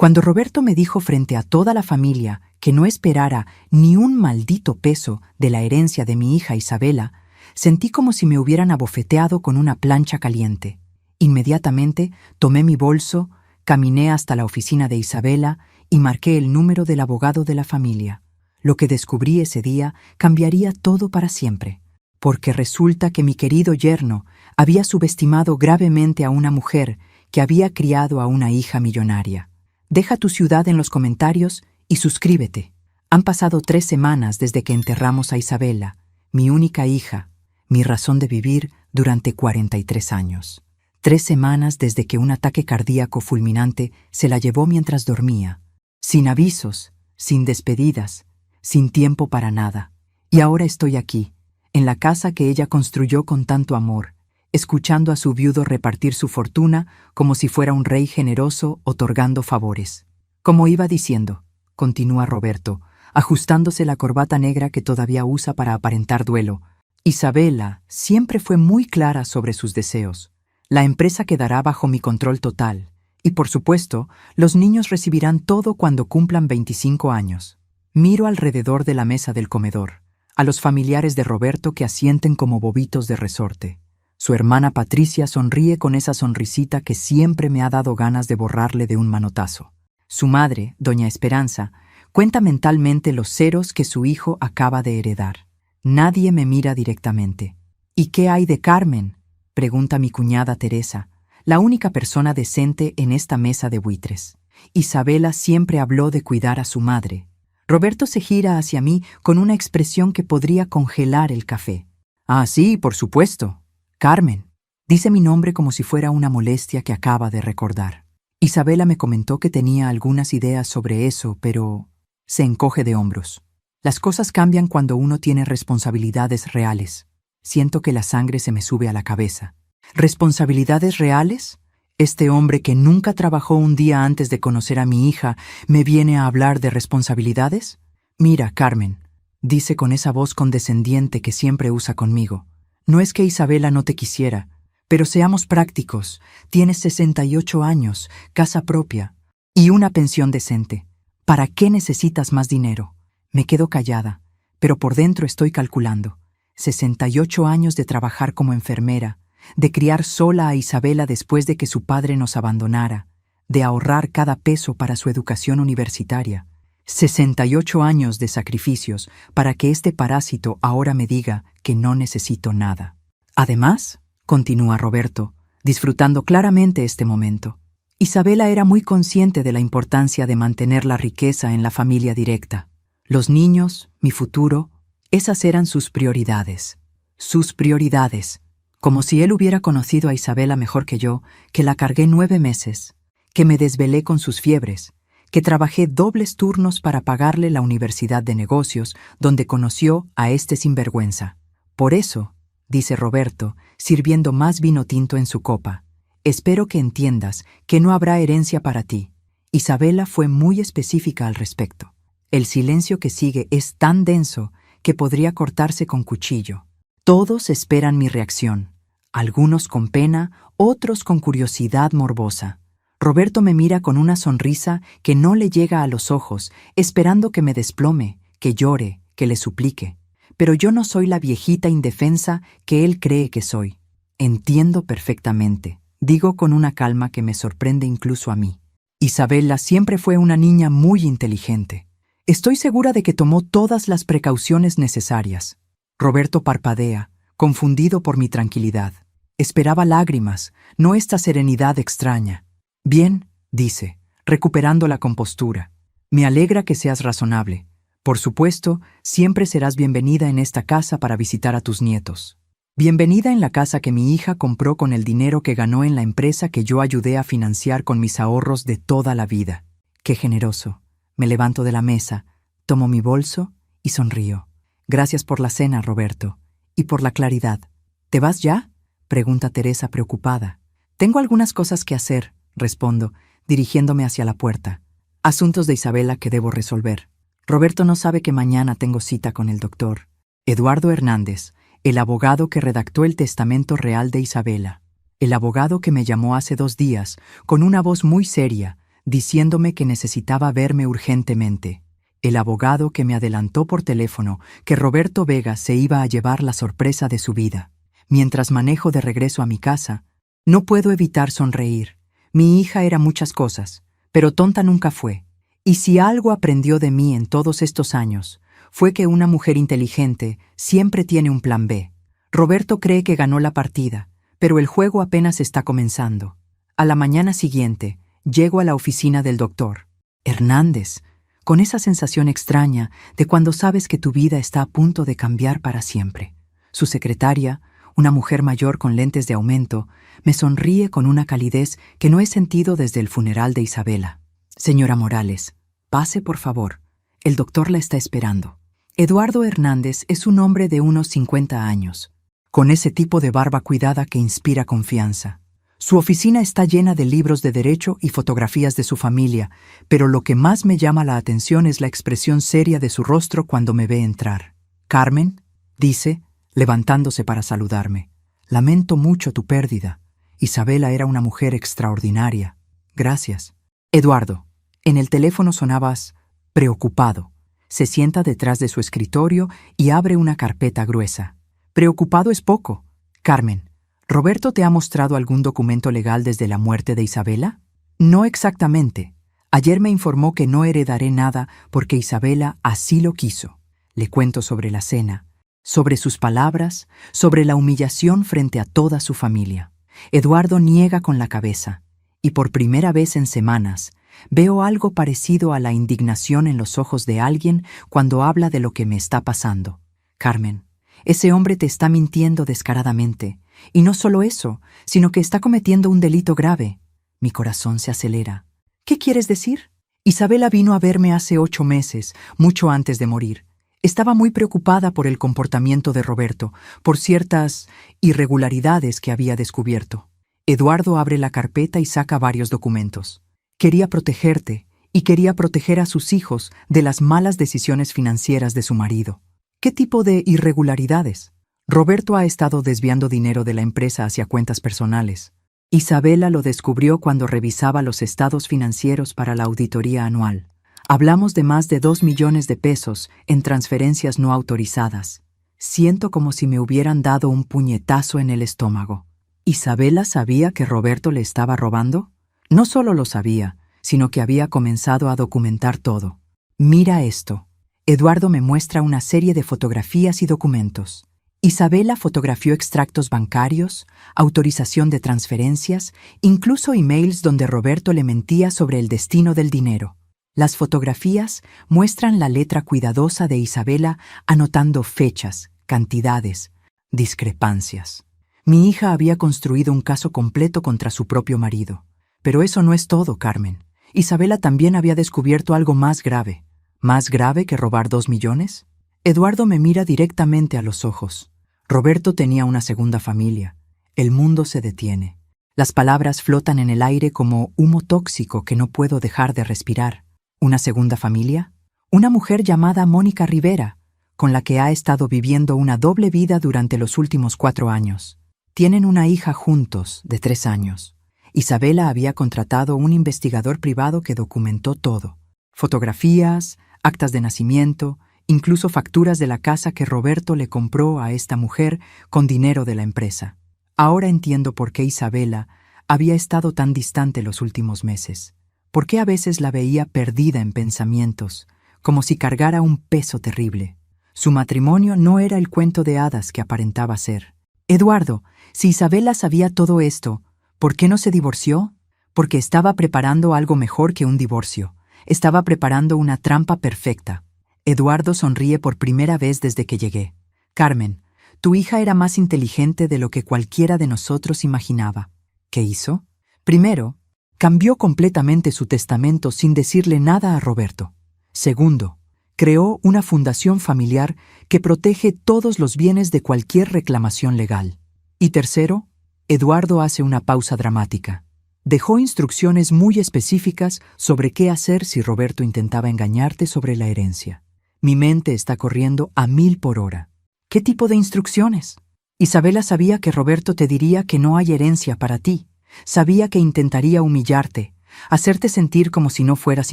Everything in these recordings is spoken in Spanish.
Cuando Roberto me dijo frente a toda la familia que no esperara ni un maldito peso de la herencia de mi hija Isabela, sentí como si me hubieran abofeteado con una plancha caliente. Inmediatamente tomé mi bolso, caminé hasta la oficina de Isabela y marqué el número del abogado de la familia. Lo que descubrí ese día cambiaría todo para siempre, porque resulta que mi querido yerno había subestimado gravemente a una mujer que había criado a una hija millonaria. Deja tu ciudad en los comentarios y suscríbete. Han pasado 3 semanas desde que enterramos a Isabela, mi única hija, mi razón de vivir durante 43 años. 3 semanas desde que un ataque cardíaco fulminante se la llevó mientras dormía, sin avisos, sin despedidas, sin tiempo para nada. Y ahora estoy aquí, en la casa que ella construyó con tanto amor, escuchando a su viudo repartir su fortuna como si fuera un rey generoso otorgando favores. Como iba diciendo, continúa Roberto, ajustándose la corbata negra que todavía usa para aparentar duelo, Isabela siempre fue muy clara sobre sus deseos. La empresa quedará bajo mi control total, y por supuesto, los niños recibirán todo cuando cumplan 25 años. Miro alrededor de la mesa del comedor, a los familiares de Roberto que asienten como bobitos de resorte. Su hermana Patricia sonríe con esa sonrisita que siempre me ha dado ganas de borrarle de un manotazo. Su madre, doña Esperanza, cuenta mentalmente los ceros que su hijo acaba de heredar. Nadie me mira directamente. ¿Y qué hay de Carmen?, pregunta mi cuñada Teresa, la única persona decente en esta mesa de buitres. Isabela siempre habló de cuidar a su madre. Roberto se gira hacia mí con una expresión que podría congelar el café. Ah, sí, por supuesto. Carmen. Dice mi nombre como si fuera una molestia que acaba de recordar. Isabela me comentó que tenía algunas ideas sobre eso, pero se encoge de hombros. Las cosas cambian cuando uno tiene responsabilidades reales. Siento que la sangre se me sube a la cabeza. ¿Responsabilidades reales? Este hombre que nunca trabajó un día antes de conocer a mi hija me viene a hablar de responsabilidades. Mira, Carmen, dice con esa voz condescendiente que siempre usa conmigo. No es que Isabela no te quisiera, pero seamos prácticos. Tienes 68 años, casa propia y una pensión decente. ¿Para qué necesitas más dinero? Me quedo callada, pero por dentro estoy calculando. 68 años de trabajar como enfermera, de criar sola a Isabela después de que su padre nos abandonara, de ahorrar cada peso para su educación universitaria. 68 años de sacrificios para que este parásito ahora me diga que no necesito nada. Además, continúa Roberto, disfrutando claramente este momento, Isabela era muy consciente de la importancia de mantener la riqueza en la familia directa. Los niños, mi futuro, esas eran sus prioridades. Sus prioridades. Como si él hubiera conocido a Isabela mejor que yo, que la cargué 9 meses, que me desvelé con sus fiebres, que trabajé dobles turnos para pagarle la Universidad de Negocios, donde conoció a este sinvergüenza. Por eso, dice Roberto, sirviendo más vino tinto en su copa, espero que entiendas que no habrá herencia para ti. Isabela fue muy específica al respecto. El silencio que sigue es tan denso que podría cortarse con cuchillo. Todos esperan mi reacción, algunos con pena, otros con curiosidad morbosa. Roberto me mira con una sonrisa que no le llega a los ojos, esperando que me desplome, que llore, que le suplique. Pero yo no soy la viejita indefensa que él cree que soy. Entiendo perfectamente, digo con una calma que me sorprende incluso a mí. Isabela siempre fue una niña muy inteligente. Estoy segura de que tomó todas las precauciones necesarias. Roberto parpadea, confundido por mi tranquilidad. Esperaba lágrimas, no esta serenidad extraña. Bien, dice, recuperando la compostura. Me alegra que seas razonable. Por supuesto, siempre serás bienvenida en esta casa para visitar a tus nietos. Bienvenida en la casa que mi hija compró con el dinero que ganó en la empresa que yo ayudé a financiar con mis ahorros de toda la vida. Qué generoso. Me levanto de la mesa, tomo mi bolso y sonrío. Gracias por la cena, Roberto, y por la claridad. ¿Te vas ya?, pregunta Teresa preocupada. Tengo algunas cosas que hacer, respondo, dirigiéndome hacia la puerta. Asuntos de Isabela que debo resolver. Roberto no sabe que mañana tengo cita con el doctor Eduardo Hernández, el abogado que redactó el testamento real de Isabela. El abogado que me llamó hace 2 días, con una voz muy seria, diciéndome que necesitaba verme urgentemente. El abogado que me adelantó por teléfono que Roberto Vega se iba a llevar la sorpresa de su vida. Mientras manejo de regreso a mi casa, no puedo evitar sonreír. Mi hija era muchas cosas, pero tonta nunca fue. Y si algo aprendió de mí en todos estos años, fue que una mujer inteligente siempre tiene un plan B. Roberto cree que ganó la partida, pero el juego apenas está comenzando. A la mañana siguiente, llego a la oficina del doctor Hernández, con esa sensación extraña de cuando sabes que tu vida está a punto de cambiar para siempre. Su secretaria, una mujer mayor con lentes de aumento, me sonríe con una calidez que no he sentido desde el funeral de Isabela. Señora Morales, pase por favor. El doctor la está esperando. Eduardo Hernández es un hombre de unos 50 años, con ese tipo de barba cuidada que inspira confianza. Su oficina está llena de libros de derecho y fotografías de su familia, pero lo que más me llama la atención es la expresión seria de su rostro cuando me ve entrar. «Carmen», dice, levantándose para saludarme, «lamento mucho tu pérdida. Isabela era una mujer extraordinaria. Gracias». «Eduardo». En el teléfono sonabas preocupado. Se sienta detrás de su escritorio y abre una carpeta gruesa. «Preocupado es poco. Carmen, ¿Roberto te ha mostrado algún documento legal desde la muerte de Isabela?» «No exactamente. Ayer me informó que no heredaré nada porque Isabela así lo quiso». Le cuento sobre la cena, sobre sus palabras, sobre la humillación frente a toda su familia. Eduardo niega con la cabeza, y por primera vez en semanas veo algo parecido a la indignación en los ojos de alguien cuando habla de lo que me está pasando. «Carmen, ese hombre te está mintiendo descaradamente. Y no solo eso, sino que está cometiendo un delito grave». Mi corazón se acelera. «¿Qué quieres decir?» «Isabela vino a verme hace 8 meses, mucho antes de morir. Estaba muy preocupada por el comportamiento de Roberto, por ciertas irregularidades que había descubierto». Eduardo abre la carpeta y saca varios documentos. «Quería protegerte y quería proteger a sus hijos de las malas decisiones financieras de su marido». «¿Qué tipo de irregularidades?» «Roberto ha estado desviando dinero de la empresa hacia cuentas personales. Isabela lo descubrió cuando revisaba los estados financieros para la auditoría anual. Hablamos de más de 2 millones de pesos en transferencias no autorizadas. Siento como si me hubieran dado un puñetazo en el estómago». ¿Isabela sabía que Roberto le estaba robando? No solo lo sabía, sino que había comenzado a documentar todo. «Mira esto». Eduardo me muestra una serie de fotografías y documentos. Isabela fotografió extractos bancarios, autorización de transferencias, incluso emails donde Roberto le mentía sobre el destino del dinero. Las fotografías muestran la letra cuidadosa de Isabela anotando fechas, cantidades, discrepancias. Mi hija había construido un caso completo contra su propio marido. Pero eso no es todo, Carmen. Isabela también había descubierto algo más grave. ¿Más grave que robar 2 millones? Eduardo me mira directamente a los ojos. Roberto tenía una segunda familia. El mundo se detiene. Las palabras flotan en el aire como humo tóxico que no puedo dejar de respirar. ¿Una segunda familia? Una mujer llamada Mónica Rivera, con la que ha estado viviendo una doble vida durante los últimos 4 años. Tienen una hija juntos, de 3 años. Isabela había contratado un investigador privado que documentó todo. Fotografías, actas de nacimiento, incluso facturas de la casa que Roberto le compró a esta mujer con dinero de la empresa. Ahora entiendo por qué Isabela había estado tan distante los últimos meses. Por qué a veces la veía perdida en pensamientos, como si cargara un peso terrible. Su matrimonio no era el cuento de hadas que aparentaba ser. Eduardo, si Isabela sabía todo esto, ¿por qué no se divorció? Porque estaba preparando algo mejor que un divorcio. Estaba preparando una trampa perfecta. Eduardo sonríe por primera vez desde que llegué. Carmen, tu hija era más inteligente de lo que cualquiera de nosotros imaginaba. ¿Qué hizo? Primero, cambió completamente su testamento sin decirle nada a Roberto. Segundo, creó una fundación familiar que protege todos los bienes de cualquier reclamación legal. Y tercero, Eduardo hace una pausa dramática. Dejó instrucciones muy específicas sobre qué hacer si Roberto intentaba engañarte sobre la herencia. Mi mente está corriendo a 1000 por hora. ¿Qué tipo de instrucciones? Isabela sabía que Roberto te diría que no hay herencia para ti. Sabía que intentaría humillarte, hacerte sentir como si no fueras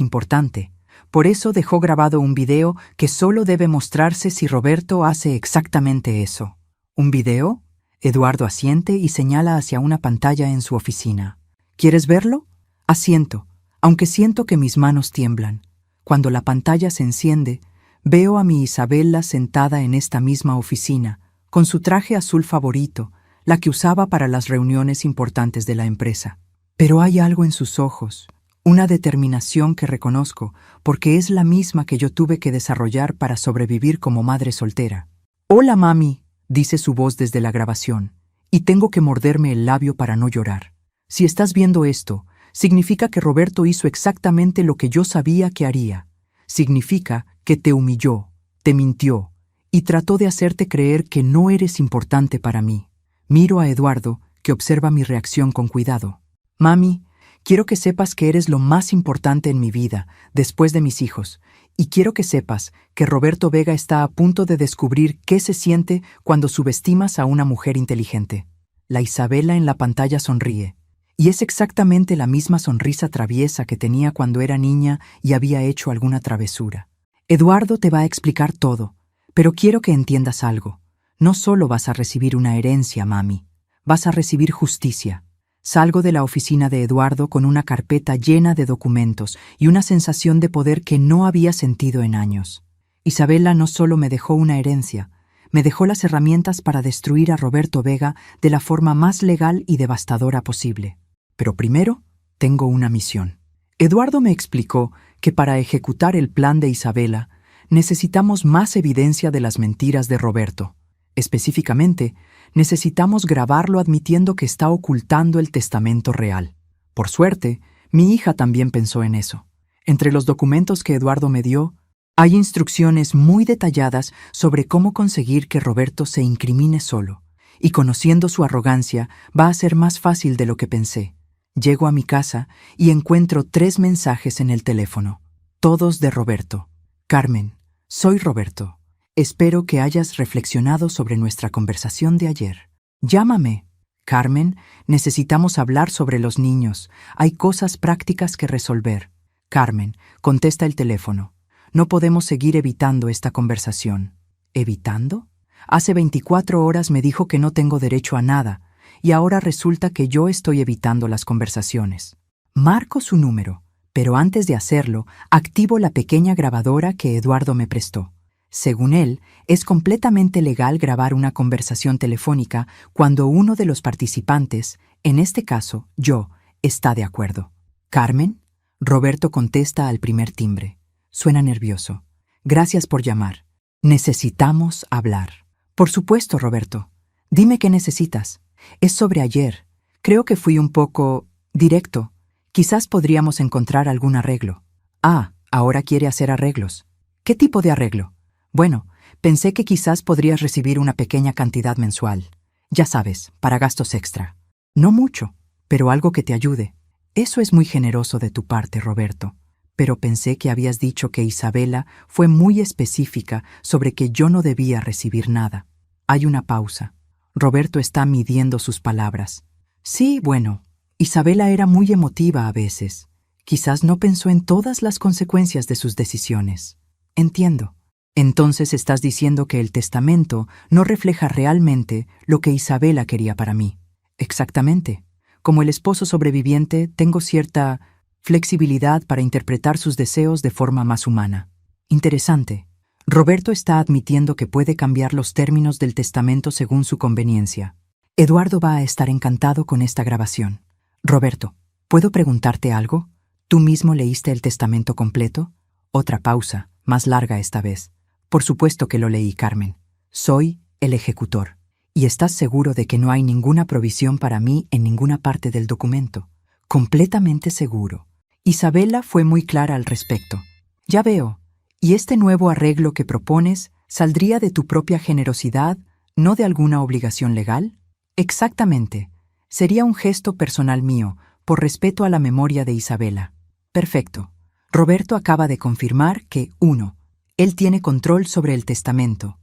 importante. Por eso dejó grabado un video que solo debe mostrarse si Roberto hace exactamente eso. ¿Un video? Eduardo asiente y señala hacia una pantalla en su oficina. ¿Quieres verlo? Asiento, aunque siento que mis manos tiemblan. Cuando la pantalla se enciende, veo a mi Isabela sentada en esta misma oficina, con su traje azul favorito, la que usaba para las reuniones importantes de la empresa. Pero hay algo en sus ojos, una determinación que reconozco, porque es la misma que yo tuve que desarrollar para sobrevivir como madre soltera. «Hola, mami», dice su voz desde la grabación, y tengo que morderme el labio para no llorar. Si estás viendo esto, significa que Roberto hizo exactamente lo que yo sabía que haría. Significa que te humilló, te mintió, y trató de hacerte creer que no eres importante para mí. Miro a Eduardo, que observa mi reacción con cuidado. «Mami, quiero que sepas que eres lo más importante en mi vida, después de mis hijos, y quiero que sepas que Roberto Vega está a punto de descubrir qué se siente cuando subestimas a una mujer inteligente». La Isabela en la pantalla sonríe, y es exactamente la misma sonrisa traviesa que tenía cuando era niña y había hecho alguna travesura. «Eduardo te va a explicar todo, pero quiero que entiendas algo. No solo vas a recibir una herencia, mami, vas a recibir justicia». Salgo de la oficina de Eduardo con una carpeta llena de documentos y una sensación de poder que no había sentido en años. Isabela no solo me dejó una herencia, me dejó las herramientas para destruir a Roberto Vega de la forma más legal y devastadora posible. Pero primero, tengo una misión. Eduardo me explicó que para ejecutar el plan de Isabela, necesitamos más evidencia de las mentiras de Roberto. Específicamente, necesitamos grabarlo admitiendo que está ocultando el testamento real. Por suerte, mi hija también pensó en eso. Entre los documentos que Eduardo me dio, hay instrucciones muy detalladas sobre cómo conseguir que Roberto se incrimine solo, y conociendo su arrogancia, va a ser más fácil de lo que pensé. Llego a mi casa y encuentro 3 mensajes en el teléfono, todos de Roberto. «Carmen, soy Roberto. Espero que hayas reflexionado sobre nuestra conversación de ayer. Llámame. Carmen, necesitamos hablar sobre los niños. Hay cosas prácticas que resolver. Carmen, contesta el teléfono. No podemos seguir evitando esta conversación». ¿Evitando? Hace 24 horas me dijo que no tengo derecho a nada, y ahora resulta que yo estoy evitando las conversaciones. Marco su número, pero antes de hacerlo, activo la pequeña grabadora que Eduardo me prestó. Según él, es completamente legal grabar una conversación telefónica cuando uno de los participantes, en este caso yo, está de acuerdo. «¿Carmen?» Roberto contesta al primer timbre. Suena nervioso. «Gracias por llamar. Necesitamos hablar». «Por supuesto, Roberto. Dime qué necesitas. Es sobre ayer. Creo que fui un poco directo. Quizás podríamos encontrar algún arreglo». «Ah, ahora quiere hacer arreglos. ¿Qué tipo de arreglo?» «Bueno, pensé que quizás podrías recibir una pequeña cantidad mensual. Ya sabes, para gastos extra. No mucho, pero algo que te ayude». «Eso es muy generoso de tu parte, Roberto. Pero pensé que habías dicho que Isabela fue muy específica sobre que yo no debía recibir nada». Hay una pausa. Roberto está midiendo sus palabras. «Sí, bueno, Isabela era muy emotiva a veces. Quizás no pensó en todas las consecuencias de sus decisiones». «Entiendo». «Entonces estás diciendo que el testamento no refleja realmente lo que Isabela quería para mí». «Exactamente. Como el esposo sobreviviente, tengo cierta flexibilidad para interpretar sus deseos de forma más humana». «Interesante. Roberto está admitiendo que puede cambiar los términos del testamento según su conveniencia. Eduardo va a estar encantado con esta grabación». «Roberto, ¿puedo preguntarte algo? ¿Tú mismo leíste el testamento completo?» Otra pausa, más larga esta vez. «Por supuesto que lo leí, Carmen. Soy el ejecutor. ¿Y estás seguro de que no hay ninguna provisión para mí en ninguna parte del documento?» «Completamente seguro. Isabela fue muy clara al respecto». «Ya veo. ¿Y este nuevo arreglo que propones saldría de tu propia generosidad, no de alguna obligación legal?» «Exactamente. Sería un gesto personal mío, por respeto a la memoria de Isabela». «Perfecto. Roberto acaba de confirmar que 1. Él tiene control sobre el testamento.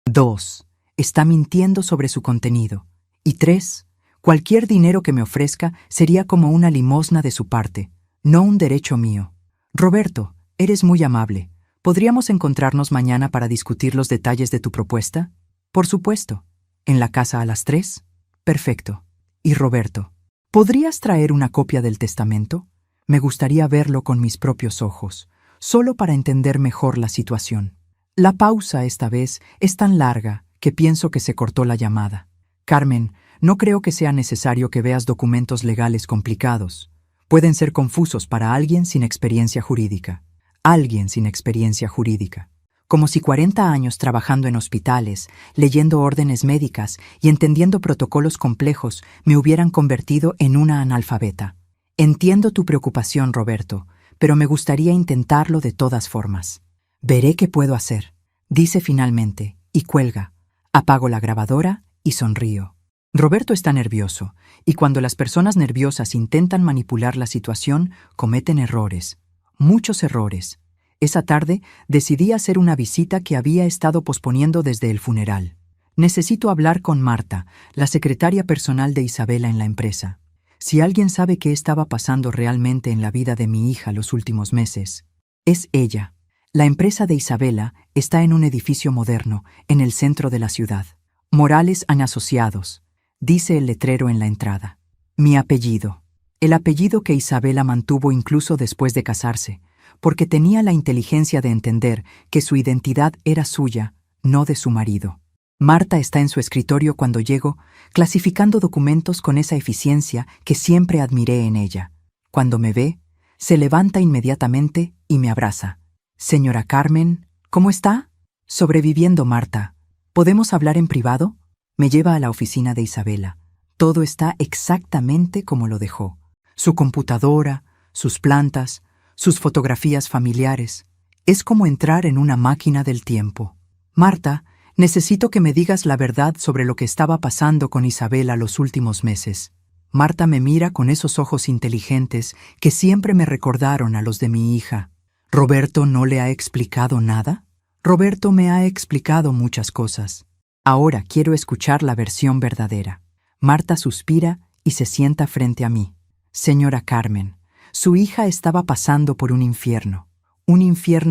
2. Está mintiendo sobre su contenido. Y 3. Cualquier dinero que me ofrezca sería como una limosna de su parte, no un derecho mío. Roberto, eres muy amable. ¿Podríamos encontrarnos mañana para discutir los detalles de tu propuesta? Por supuesto. ¿En la casa a las 3? Perfecto. Y Roberto, ¿podrías traer una copia del testamento? Me gustaría verlo con mis propios ojos, solo para entender mejor la situación. La pausa esta vez es tan larga que pienso que se cortó la llamada. Carmen, no creo que sea necesario que veas documentos legales complicados. Pueden ser confusos para alguien sin experiencia jurídica. Alguien sin experiencia jurídica. Como si 40 años trabajando en hospitales, leyendo órdenes médicas y entendiendo protocolos complejos me hubieran convertido en una analfabeta. Entiendo tu preocupación, Roberto, pero me gustaría intentarlo de todas formas. Veré qué puedo hacer, dice finalmente, y cuelga. Apago la grabadora y sonrío. Roberto está nervioso, y cuando las personas nerviosas intentan manipular la situación, cometen errores. Muchos errores. Esa tarde decidí hacer una visita que había estado posponiendo desde el funeral. Necesito hablar con Marta, la secretaria personal de Isabela en la empresa. Si alguien sabe qué estaba pasando realmente en la vida de mi hija los últimos meses, es ella. La empresa de Isabela está en un edificio moderno, en el centro de la ciudad. Morales & Asociados, dice el letrero en la entrada. Mi apellido. El apellido que Isabela mantuvo incluso después de casarse, porque tenía la inteligencia de entender que su identidad era suya, no de su marido. Marta está en su escritorio cuando llego, clasificando documentos con esa eficiencia que siempre admiré en ella. Cuando me ve, se levanta inmediatamente y me abraza. Señora Carmen, ¿cómo está? Sobreviviendo, Marta. ¿Podemos hablar en privado? Me lleva a la oficina de Isabela. Todo está exactamente como lo dejó. Su computadora, sus plantas, sus fotografías familiares. Es como entrar en una máquina del tiempo. Marta, necesito que me digas la verdad sobre lo que estaba pasando con Isabela los últimos meses. Marta me mira con esos ojos inteligentes que siempre me recordaron a los de mi hija. ¿Roberto no le ha explicado nada? Roberto me ha explicado muchas cosas. Ahora quiero escuchar la versión verdadera. Marta suspira y se sienta frente a mí. Señora Carmen, su hija estaba pasando por un infierno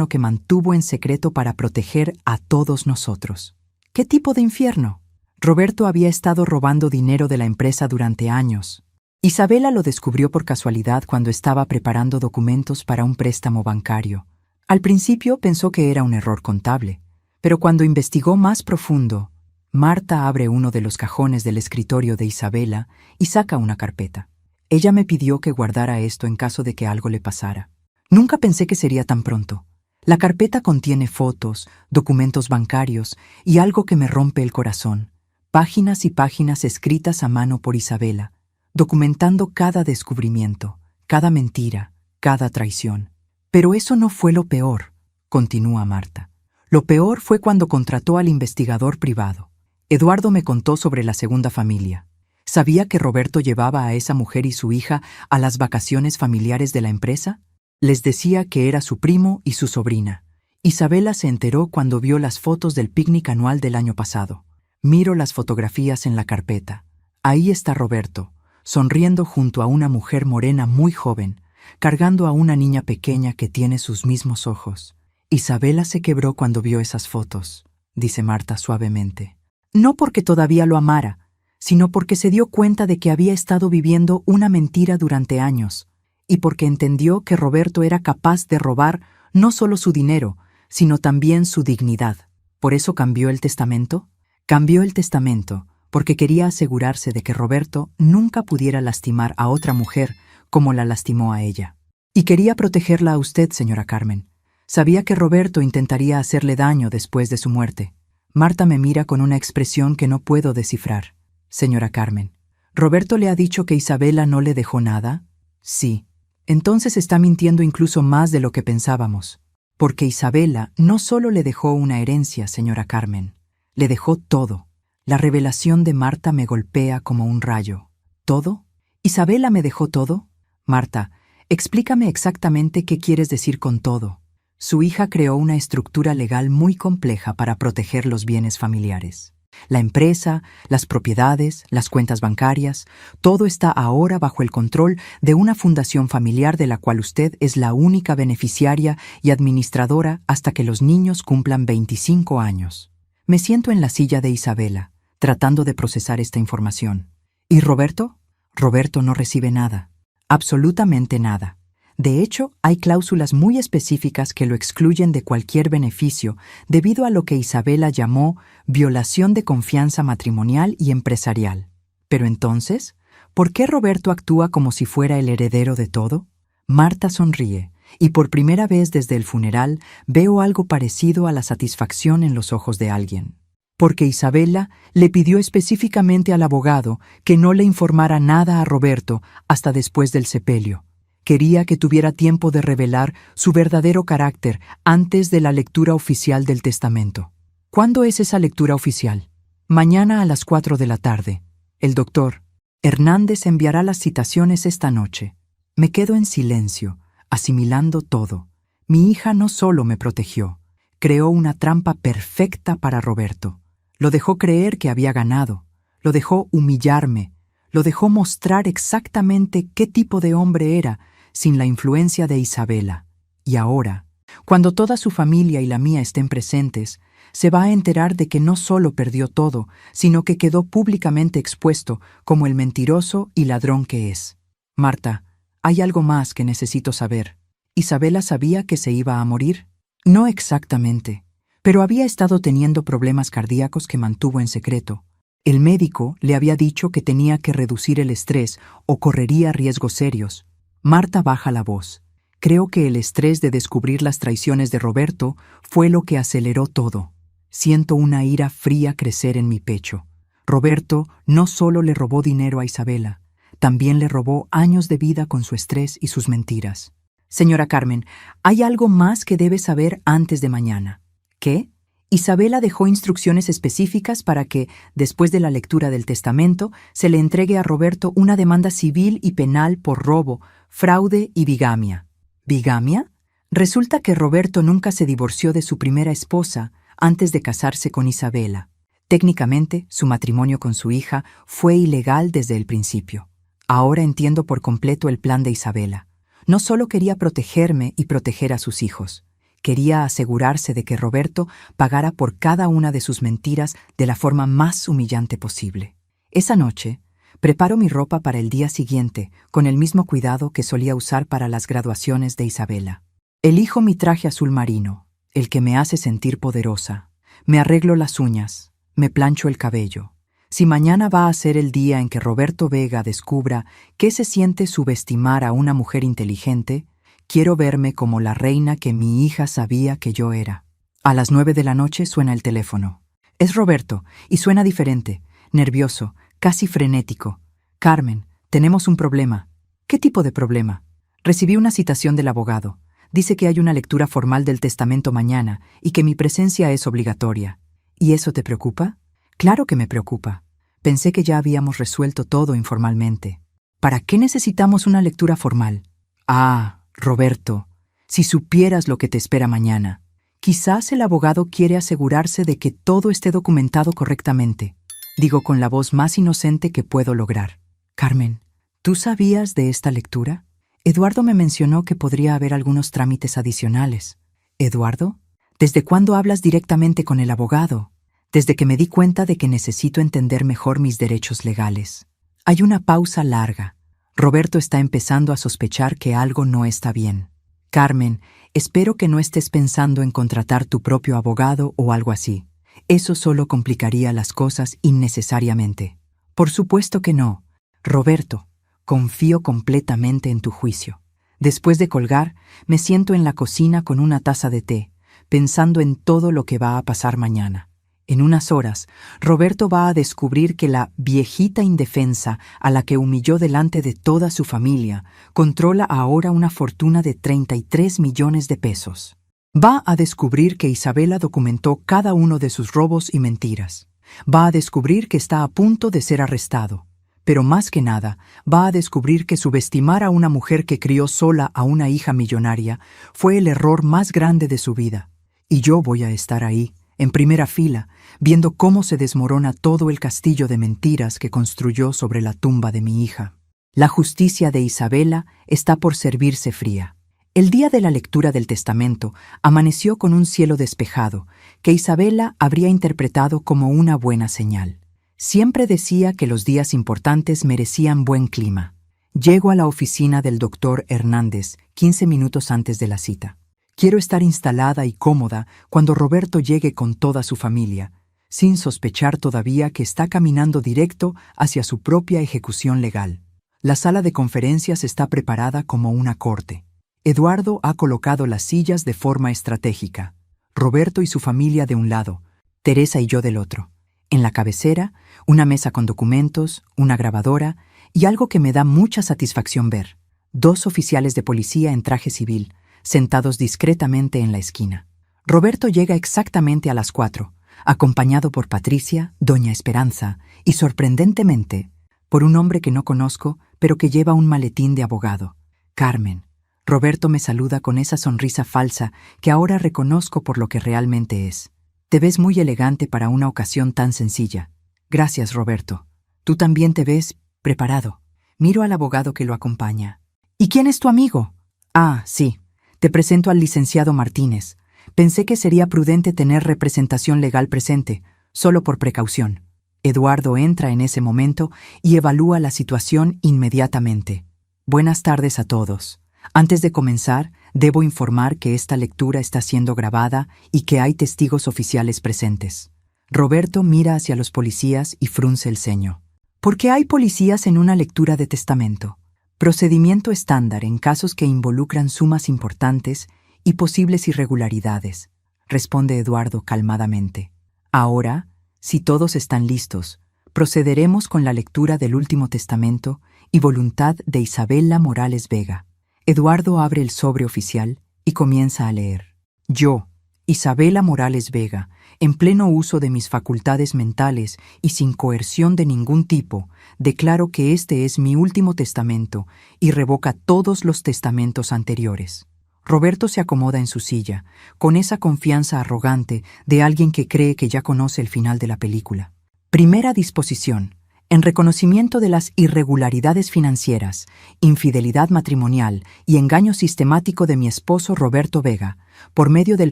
que mantuvo en secreto para proteger a todos nosotros. ¿Qué tipo de infierno? Roberto había estado robando dinero de la empresa durante años. Isabela lo descubrió por casualidad cuando estaba preparando documentos para un préstamo bancario. Al principio pensó que era un error contable, pero cuando investigó más profundo, Marta abre uno de los cajones del escritorio de Isabela y saca una carpeta. Ella me pidió que guardara esto en caso de que algo le pasara. Nunca pensé que sería tan pronto. La carpeta contiene fotos, documentos bancarios y algo que me rompe el corazón. Páginas y páginas escritas a mano por Isabela, documentando cada descubrimiento, cada mentira, cada traición. Pero eso no fue lo peor, continúa Marta. Lo peor fue cuando contrató al investigador privado. Eduardo me contó sobre la segunda familia. ¿Sabía que Roberto llevaba a esa mujer y su hija a las vacaciones familiares de la empresa? Les decía que era su primo y su sobrina. Isabela se enteró cuando vio las fotos del picnic anual del año pasado. Miro las fotografías en la carpeta. Ahí está Roberto, sonriendo junto a una mujer morena muy joven, cargando a una niña pequeña que tiene sus mismos ojos. Isabela se quebró cuando vio esas fotos, dice Marta suavemente. No porque todavía lo amara, sino porque se dio cuenta de que había estado viviendo una mentira durante años, y porque entendió que Roberto era capaz de robar no solo su dinero, sino también su dignidad. ¿Por eso cambió el testamento? Cambió el testamento porque quería asegurarse de que Roberto nunca pudiera lastimar a otra mujer como la lastimó a ella. Y quería protegerla a usted, señora Carmen. Sabía que Roberto intentaría hacerle daño después de su muerte. Marta me mira con una expresión que no puedo descifrar. Señora Carmen, ¿Roberto le ha dicho que Isabela no le dejó nada? Sí. Entonces está mintiendo incluso más de lo que pensábamos. Porque Isabela no solo le dejó una herencia, señora Carmen, le dejó todo. La revelación de Marta me golpea como un rayo. ¿Todo? ¿Isabela me dejó todo? Marta, explícame exactamente qué quieres decir con todo. Su hija creó una estructura legal muy compleja para proteger los bienes familiares. La empresa, las propiedades, las cuentas bancarias, todo está ahora bajo el control de una fundación familiar de la cual usted es la única beneficiaria y administradora hasta que los niños cumplan 25 años. Me siento en la silla de Isabela, tratando de procesar esta información. ¿Y Roberto? Roberto no recibe nada. Absolutamente nada. De hecho, hay cláusulas muy específicas que lo excluyen de cualquier beneficio debido a lo que Isabela llamó violación de confianza matrimonial y empresarial. Pero entonces, ¿por qué Roberto actúa como si fuera el heredero de todo? Marta sonríe, y por primera vez desde el funeral veo algo parecido a la satisfacción en los ojos de alguien. Porque Isabela le pidió específicamente al abogado que no le informara nada a Roberto hasta después del sepelio. Quería que tuviera tiempo de revelar su verdadero carácter antes de la lectura oficial del testamento. ¿Cuándo es esa lectura oficial? Mañana a las 4 de la tarde. El doctor Hernández enviará las citaciones esta noche. Me quedo en silencio, asimilando todo. Mi hija no solo me protegió, creó una trampa perfecta para Roberto. Lo dejó creer que había ganado, lo dejó humillarme, lo dejó mostrar exactamente qué tipo de hombre era sin la influencia de Isabela. Y ahora, cuando toda su familia y la mía estén presentes, se va a enterar de que no solo perdió todo, sino que quedó públicamente expuesto como el mentiroso y ladrón que es. Marta, hay algo más que necesito saber. ¿Isabela sabía que se iba a morir? No exactamente, pero había estado teniendo problemas cardíacos que mantuvo en secreto. El médico le había dicho que tenía que reducir el estrés o correría riesgos serios. Marta baja la voz. Creo que el estrés de descubrir las traiciones de Roberto fue lo que aceleró todo. Siento una ira fría crecer en mi pecho. Roberto no solo le robó dinero a Isabela, también le robó años de vida con su estrés y sus mentiras. Señora Carmen, hay algo más que debe saber antes de mañana. ¿Qué? Isabela dejó instrucciones específicas para que, después de la lectura del testamento, se le entregue a Roberto una demanda civil y penal por robo, fraude y bigamia. ¿Bigamia? Resulta que Roberto nunca se divorció de su primera esposa antes de casarse con Isabela. Técnicamente, su matrimonio con su hija fue ilegal desde el principio. Ahora entiendo por completo el plan de Isabela. No solo quería protegerme y proteger a sus hijos. Quería asegurarse de que Roberto pagara por cada una de sus mentiras de la forma más humillante posible. Esa noche, preparo mi ropa para el día siguiente, con el mismo cuidado que solía usar para las graduaciones de Isabela. Elijo mi traje azul marino, el que me hace sentir poderosa. Me arreglo las uñas, me plancho el cabello. Si mañana va a ser el día en que Roberto Vega descubra qué se siente subestimar a una mujer inteligente, quiero verme como la reina que mi hija sabía que yo era. A las 9 de la noche suena el teléfono. Es Roberto, y suena diferente, nervioso, casi frenético. Carmen, tenemos un problema. ¿Qué tipo de problema? Recibí una citación del abogado. Dice que hay una lectura formal del testamento mañana y que mi presencia es obligatoria. ¿Y eso te preocupa? Claro que me preocupa. Pensé que ya habíamos resuelto todo informalmente. ¿Para qué necesitamos una lectura formal? Ah, Roberto, si supieras lo que te espera mañana. Quizás el abogado quiere asegurarse de que todo esté documentado correctamente. Digo con la voz más inocente que puedo lograr. Carmen, ¿tú sabías de esta lectura? Eduardo me mencionó que podría haber algunos trámites adicionales. ¿Eduardo? ¿Desde cuándo hablas directamente con el abogado? Desde que me di cuenta de que necesito entender mejor mis derechos legales. Hay una pausa larga. Roberto está empezando a sospechar que algo no está bien. Carmen, espero que no estés pensando en contratar tu propio abogado o algo así. Eso solo complicaría las cosas innecesariamente. Por supuesto que no. Roberto, confío completamente en tu juicio. Después de colgar, me siento en la cocina con una taza de té, pensando en todo lo que va a pasar mañana. En unas horas, Roberto va a descubrir que la viejita indefensa a la que humilló delante de toda su familia controla ahora una fortuna de 33 millones de pesos. Va a descubrir que Isabela documentó cada uno de sus robos y mentiras. Va a descubrir que está a punto de ser arrestado. Pero más que nada, va a descubrir que subestimar a una mujer que crió sola a una hija millonaria fue el error más grande de su vida. Y yo voy a estar ahí, en primera fila, viendo cómo se desmorona todo el castillo de mentiras que construyó sobre la tumba de mi hija. La justicia de Isabela está por servirse fría. El día de la lectura del testamento amaneció con un cielo despejado, que Isabela habría interpretado como una buena señal. Siempre decía que los días importantes merecían buen clima. Llego a la oficina del doctor Hernández 15 minutos antes de la cita. Quiero estar instalada y cómoda cuando Roberto llegue con toda su familia, sin sospechar todavía que está caminando directo hacia su propia ejecución legal. La sala de conferencias está preparada como una corte. Eduardo ha colocado las sillas de forma estratégica. Roberto y su familia de un lado, Teresa y yo del otro. En la cabecera, una mesa con documentos, una grabadora y algo que me da mucha satisfacción ver: 2 oficiales de policía en traje civil, sentados discretamente en la esquina. Roberto llega exactamente a las 4, acompañado por Patricia, Doña Esperanza y, sorprendentemente, por un hombre que no conozco, pero que lleva un maletín de abogado, Carmen. Roberto me saluda con esa sonrisa falsa que ahora reconozco por lo que realmente es. Te ves muy elegante para una ocasión tan sencilla. Gracias, Roberto. Tú también te ves preparado. Miro al abogado que lo acompaña. ¿Y quién es tu amigo? Ah, sí. Te presento al licenciado Martínez. Pensé que sería prudente tener representación legal presente, solo por precaución. Eduardo entra en ese momento y evalúa la situación inmediatamente. Buenas tardes a todos. Antes de comenzar, debo informar que esta lectura está siendo grabada y que hay testigos oficiales presentes. Roberto mira hacia los policías y frunce el ceño. ¿Por qué hay policías en una lectura de testamento? Procedimiento estándar en casos que involucran sumas importantes y posibles irregularidades, responde Eduardo calmadamente. Ahora, si todos están listos, procederemos con la lectura del último testamento y voluntad de Isabela Morales Vega. Eduardo abre el sobre oficial y comienza a leer. Yo, Isabela Morales Vega, en pleno uso de mis facultades mentales y sin coerción de ningún tipo, declaro que este es mi último testamento y revoca todos los testamentos anteriores. Roberto se acomoda en su silla, con esa confianza arrogante de alguien que cree que ya conoce el final de la película. Primera disposición. En reconocimiento de las irregularidades financieras, infidelidad matrimonial y engaño sistemático de mi esposo Roberto Vega, por medio del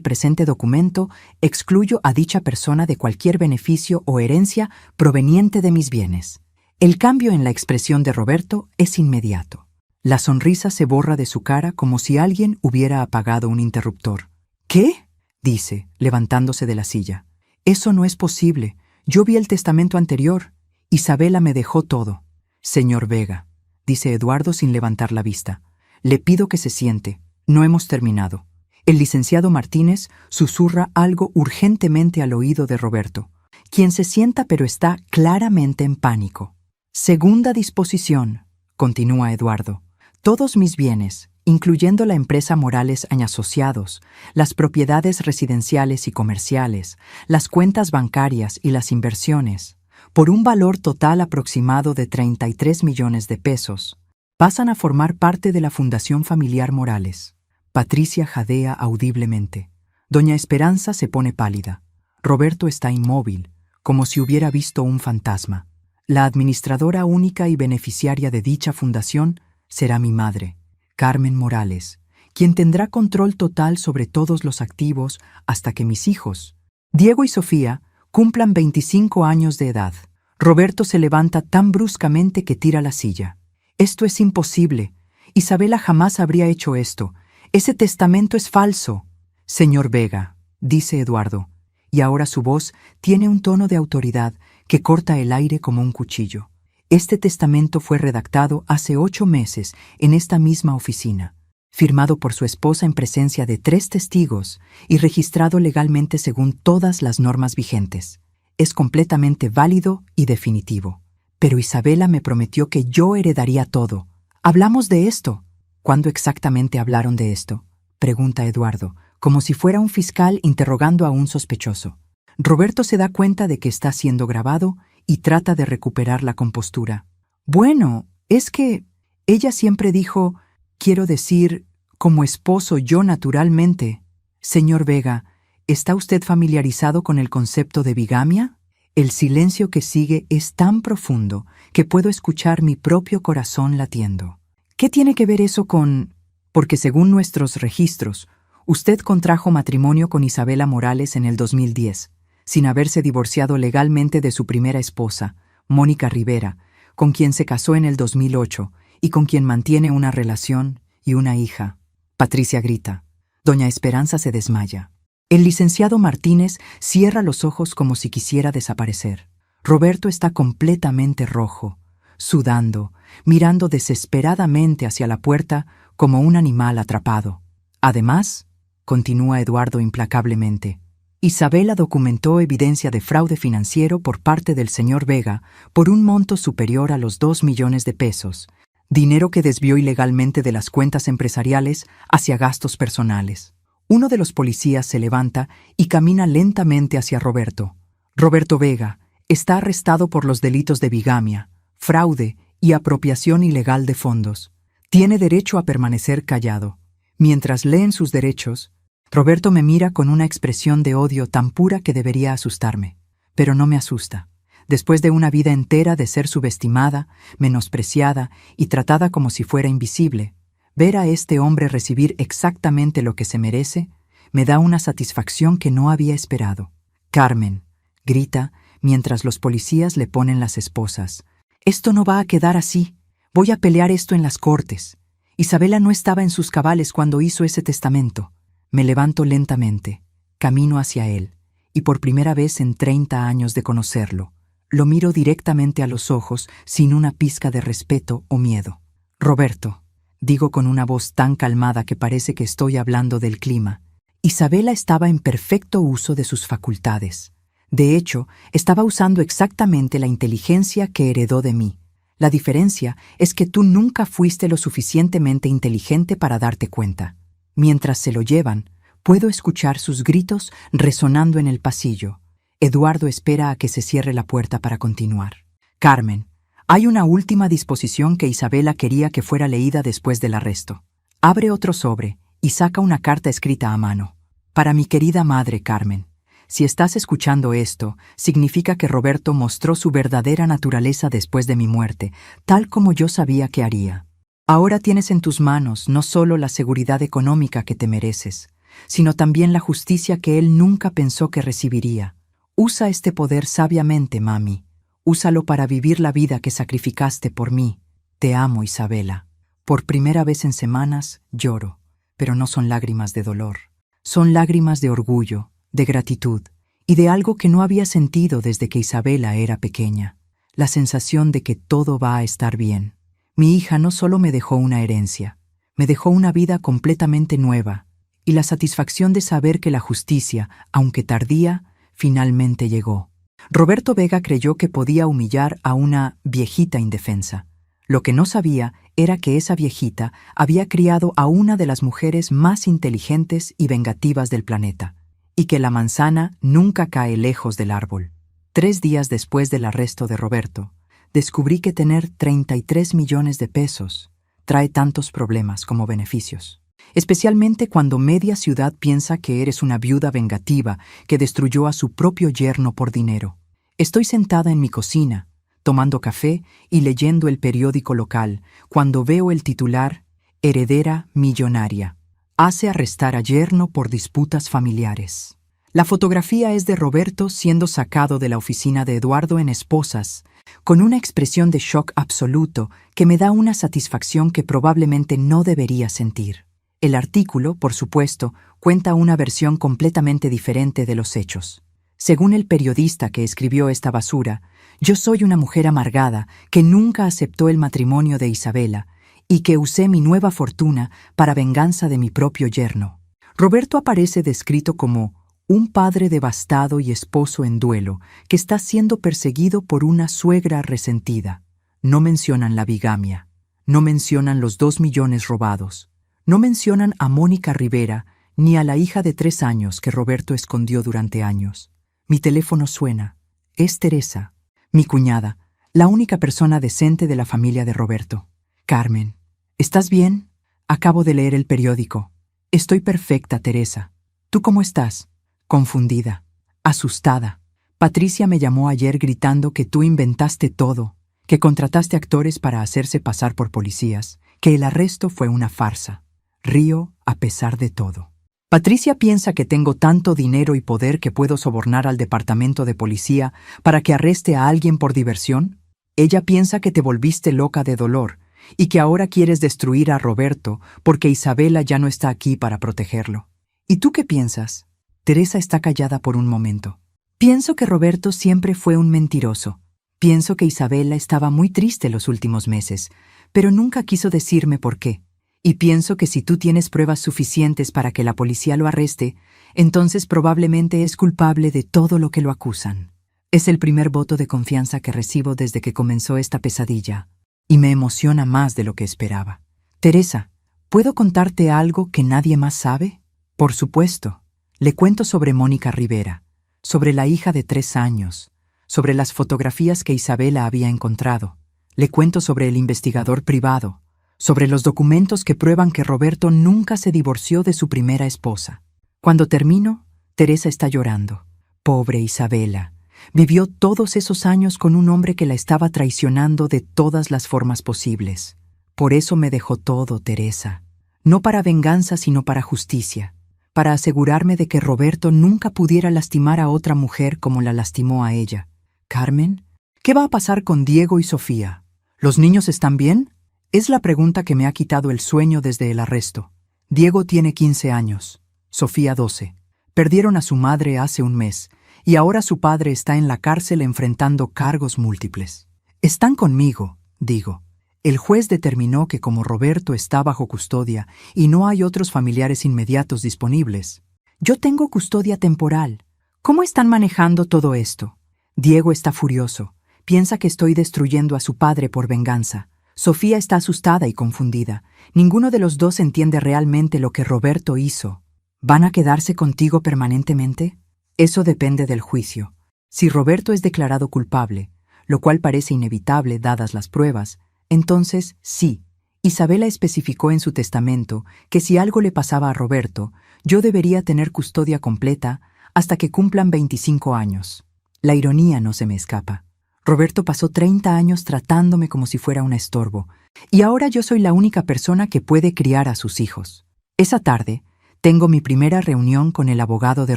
presente documento, excluyo a dicha persona de cualquier beneficio o herencia proveniente de mis bienes. El cambio en la expresión de Roberto es inmediato. La sonrisa se borra de su cara como si alguien hubiera apagado un interruptor. ¿Qué? Dice, levantándose de la silla. Eso no es posible. Yo vi el testamento anterior. Isabela me dejó todo. Señor Vega, dice Eduardo sin levantar la vista, le pido que se siente. No hemos terminado. El licenciado Martínez susurra algo urgentemente al oído de Roberto, quien se sienta pero está claramente en pánico. Segunda disposición, continúa Eduardo. Todos mis bienes, incluyendo la empresa Morales Asociados, las propiedades residenciales y comerciales, las cuentas bancarias y las inversiones, por un valor total aproximado de 33 millones de pesos, pasan a formar parte de la Fundación Familiar Morales. Patricia jadea audiblemente. Doña Esperanza se pone pálida. Roberto está inmóvil, como si hubiera visto un fantasma. La administradora única y beneficiaria de dicha fundación será mi madre, Carmen Morales, quien tendrá control total sobre todos los activos hasta que mis hijos, Diego y Sofía, cumplan 25 años de edad. Roberto se levanta tan bruscamente que tira la silla. Esto es imposible. Isabela jamás habría hecho esto. Ese testamento es falso. Señor Vega, dice Eduardo, y ahora su voz tiene un tono de autoridad que corta el aire como un cuchillo. Este testamento fue redactado hace 8 meses en esta misma oficina, firmado por su esposa en presencia de 3 testigos y registrado legalmente según todas las normas vigentes. Es completamente válido y definitivo. Pero Isabela me prometió que yo heredaría todo. Hablamos de esto. ¿Cuándo exactamente hablaron de esto?, pregunta Eduardo, como si fuera un fiscal interrogando a un sospechoso. Roberto se da cuenta de que está siendo grabado y trata de recuperar la compostura. Bueno, es que ella siempre dijo, quiero decir, como esposo yo naturalmente. Señor Vega, ¿Está usted familiarizado con el concepto de bigamia? El silencio que sigue es tan profundo que puedo escuchar mi propio corazón latiendo. ¿Qué tiene que ver eso con...? Porque según nuestros registros, usted contrajo matrimonio con Isabela Morales en el 2010, sin haberse divorciado legalmente de su primera esposa, Mónica Rivera, con quien se casó en el 2008 y con quien mantiene una relación y una hija. Patricia grita. Doña Esperanza se desmaya. El licenciado Martínez cierra los ojos como si quisiera desaparecer. Roberto está completamente rojo, sudando, mirando desesperadamente hacia la puerta como un animal atrapado. Además, continúa Eduardo implacablemente, Isabela documentó evidencia de fraude financiero por parte del señor Vega por un monto superior a los 2 millones de pesos, dinero que desvió ilegalmente de las cuentas empresariales hacia gastos personales. Uno de los policías se levanta y camina lentamente hacia Roberto. Roberto Vega está arrestado por los delitos de bigamia, fraude y apropiación ilegal de fondos. Tiene derecho a permanecer callado. Mientras leen sus derechos, Roberto me mira con una expresión de odio tan pura que debería asustarme. Pero no me asusta. Después de una vida entera de ser subestimada, menospreciada y tratada como si fuera invisible, ver a este hombre recibir exactamente lo que se merece me da una satisfacción que no había esperado. Carmen, grita mientras los policías le ponen las esposas. Esto no va a quedar así. Voy a pelear esto en las cortes. Isabela no estaba en sus cabales cuando hizo ese testamento. Me levanto lentamente, camino hacia él, y por primera vez en 30 años de conocerlo, lo miro directamente a los ojos sin una pizca de respeto o miedo. Roberto, digo con una voz tan calmada que parece que estoy hablando del clima. Isabela estaba en perfecto uso de sus facultades. De hecho, estaba usando exactamente la inteligencia que heredó de mí. La diferencia es que tú nunca fuiste lo suficientemente inteligente para darte cuenta. Mientras se lo llevan, puedo escuchar sus gritos resonando en el pasillo. Eduardo espera a que se cierre la puerta para continuar. Carmen, hay una última disposición que Isabela quería que fuera leída después del arresto. Abre otro sobre y saca una carta escrita a mano. Para mi querida madre, Carmen. Si estás escuchando esto, significa que Roberto mostró su verdadera naturaleza después de mi muerte, tal como yo sabía que haría. Ahora tienes en tus manos no solo la seguridad económica que te mereces, sino también la justicia que él nunca pensó que recibiría. Usa este poder sabiamente, mami. Úsalo para vivir la vida que sacrificaste por mí. Te amo, Isabela. Por primera vez en semanas lloro, pero no son lágrimas de dolor. Son lágrimas de orgullo, de gratitud y de algo que no había sentido desde que Isabela era pequeña. La sensación de que todo va a estar bien. Mi hija no solo me dejó una herencia, me dejó una vida completamente nueva y la satisfacción de saber que la justicia, aunque tardía, finalmente llegó. Roberto Vega creyó que podía humillar a una viejita indefensa. Lo que no sabía era que esa viejita había criado a una de las mujeres más inteligentes y vengativas del planeta, y que la manzana nunca cae lejos del árbol. 3 días después del arresto de Roberto, descubrí que tener 33 millones de pesos trae tantos problemas como beneficios. Especialmente cuando media ciudad piensa que eres una viuda vengativa que destruyó a su propio yerno por dinero. Estoy sentada en mi cocina, tomando café y leyendo el periódico local, cuando veo el titular «Heredera millonaria. Hace arrestar a yerno por disputas familiares». La fotografía es de Roberto siendo sacado de la oficina de Eduardo en Esposas, con una expresión de shock absoluto que me da una satisfacción que probablemente no debería sentir. El artículo, por supuesto, cuenta una versión completamente diferente de los hechos. Según el periodista que escribió esta basura, yo soy una mujer amargada que nunca aceptó el matrimonio de Isabela y que usé mi nueva fortuna para venganza de mi propio yerno. Roberto aparece descrito como un padre devastado y esposo en duelo que está siendo perseguido por una suegra resentida. No mencionan la bigamia, no mencionan los 2 millones robados, no mencionan a Mónica Rivera ni a la hija de 3 años que Roberto escondió durante años. Mi teléfono suena. Es Teresa, mi cuñada, la única persona decente de la familia de Roberto. Carmen, ¿estás bien? Acabo de leer el periódico. Estoy perfecta, Teresa. ¿Tú cómo estás? confundida, asustada. Patricia me llamó ayer gritando que tú inventaste todo, que contrataste actores para hacerse pasar por policías, que el arresto fue una farsa. Río a pesar de todo. Patricia piensa que tengo tanto dinero y poder que puedo sobornar al departamento de policía para que arreste a alguien por diversión. Ella piensa que te volviste loca de dolor y que ahora quieres destruir a Roberto porque Isabela ya no está aquí para protegerlo. ¿Y tú qué piensas? Teresa está callada por un momento. Pienso que Roberto siempre fue un mentiroso. Pienso que Isabela estaba muy triste los últimos meses, pero nunca quiso decirme por qué. Y pienso que si tú tienes pruebas suficientes para que la policía lo arreste, entonces probablemente es culpable de todo lo que lo acusan. Es el primer voto de confianza que recibo desde que comenzó esta pesadilla, y me emociona más de lo que esperaba. Teresa, ¿puedo contarte algo que nadie más sabe? Por supuesto. Le cuento sobre Mónica Rivera, sobre la hija de 3 años, sobre las fotografías que Isabela había encontrado. Le cuento sobre el investigador privado, sobre los documentos que prueban que Roberto nunca se divorció de su primera esposa. Cuando termino, Teresa está llorando. Pobre Isabela. Vivió todos esos años con un hombre que la estaba traicionando de todas las formas posibles. Por eso me dejó todo, Teresa. No para venganza, sino para justicia. Para asegurarme de que Roberto nunca pudiera lastimar a otra mujer como la lastimó a ella. Carmen, ¿qué va a pasar con Diego y Sofía? ¿Los niños están bien? Es la pregunta que me ha quitado el sueño desde el arresto. Diego tiene 15 años, Sofía 12. Perdieron a su madre hace un mes, y ahora su padre está en la cárcel enfrentando cargos múltiples. Están conmigo, digo. El juez determinó que como Roberto está bajo custodia y no hay otros familiares inmediatos disponibles, yo tengo custodia temporal. ¿Cómo están manejando todo esto? Diego está furioso. Piensa que estoy destruyendo a su padre por venganza. Sofía está asustada y confundida. Ninguno de los dos entiende realmente lo que Roberto hizo. ¿Van a quedarse contigo permanentemente? Eso depende del juicio. Si Roberto es declarado culpable, lo cual parece inevitable dadas las pruebas, entonces sí. Isabela especificó en su testamento que si algo le pasaba a Roberto, yo debería tener custodia completa hasta que cumplan 25 años. La ironía no se me escapa. Roberto pasó 30 años tratándome como si fuera un estorbo, y ahora yo soy la única persona que puede criar a sus hijos. Esa tarde, tengo mi primera reunión con el abogado de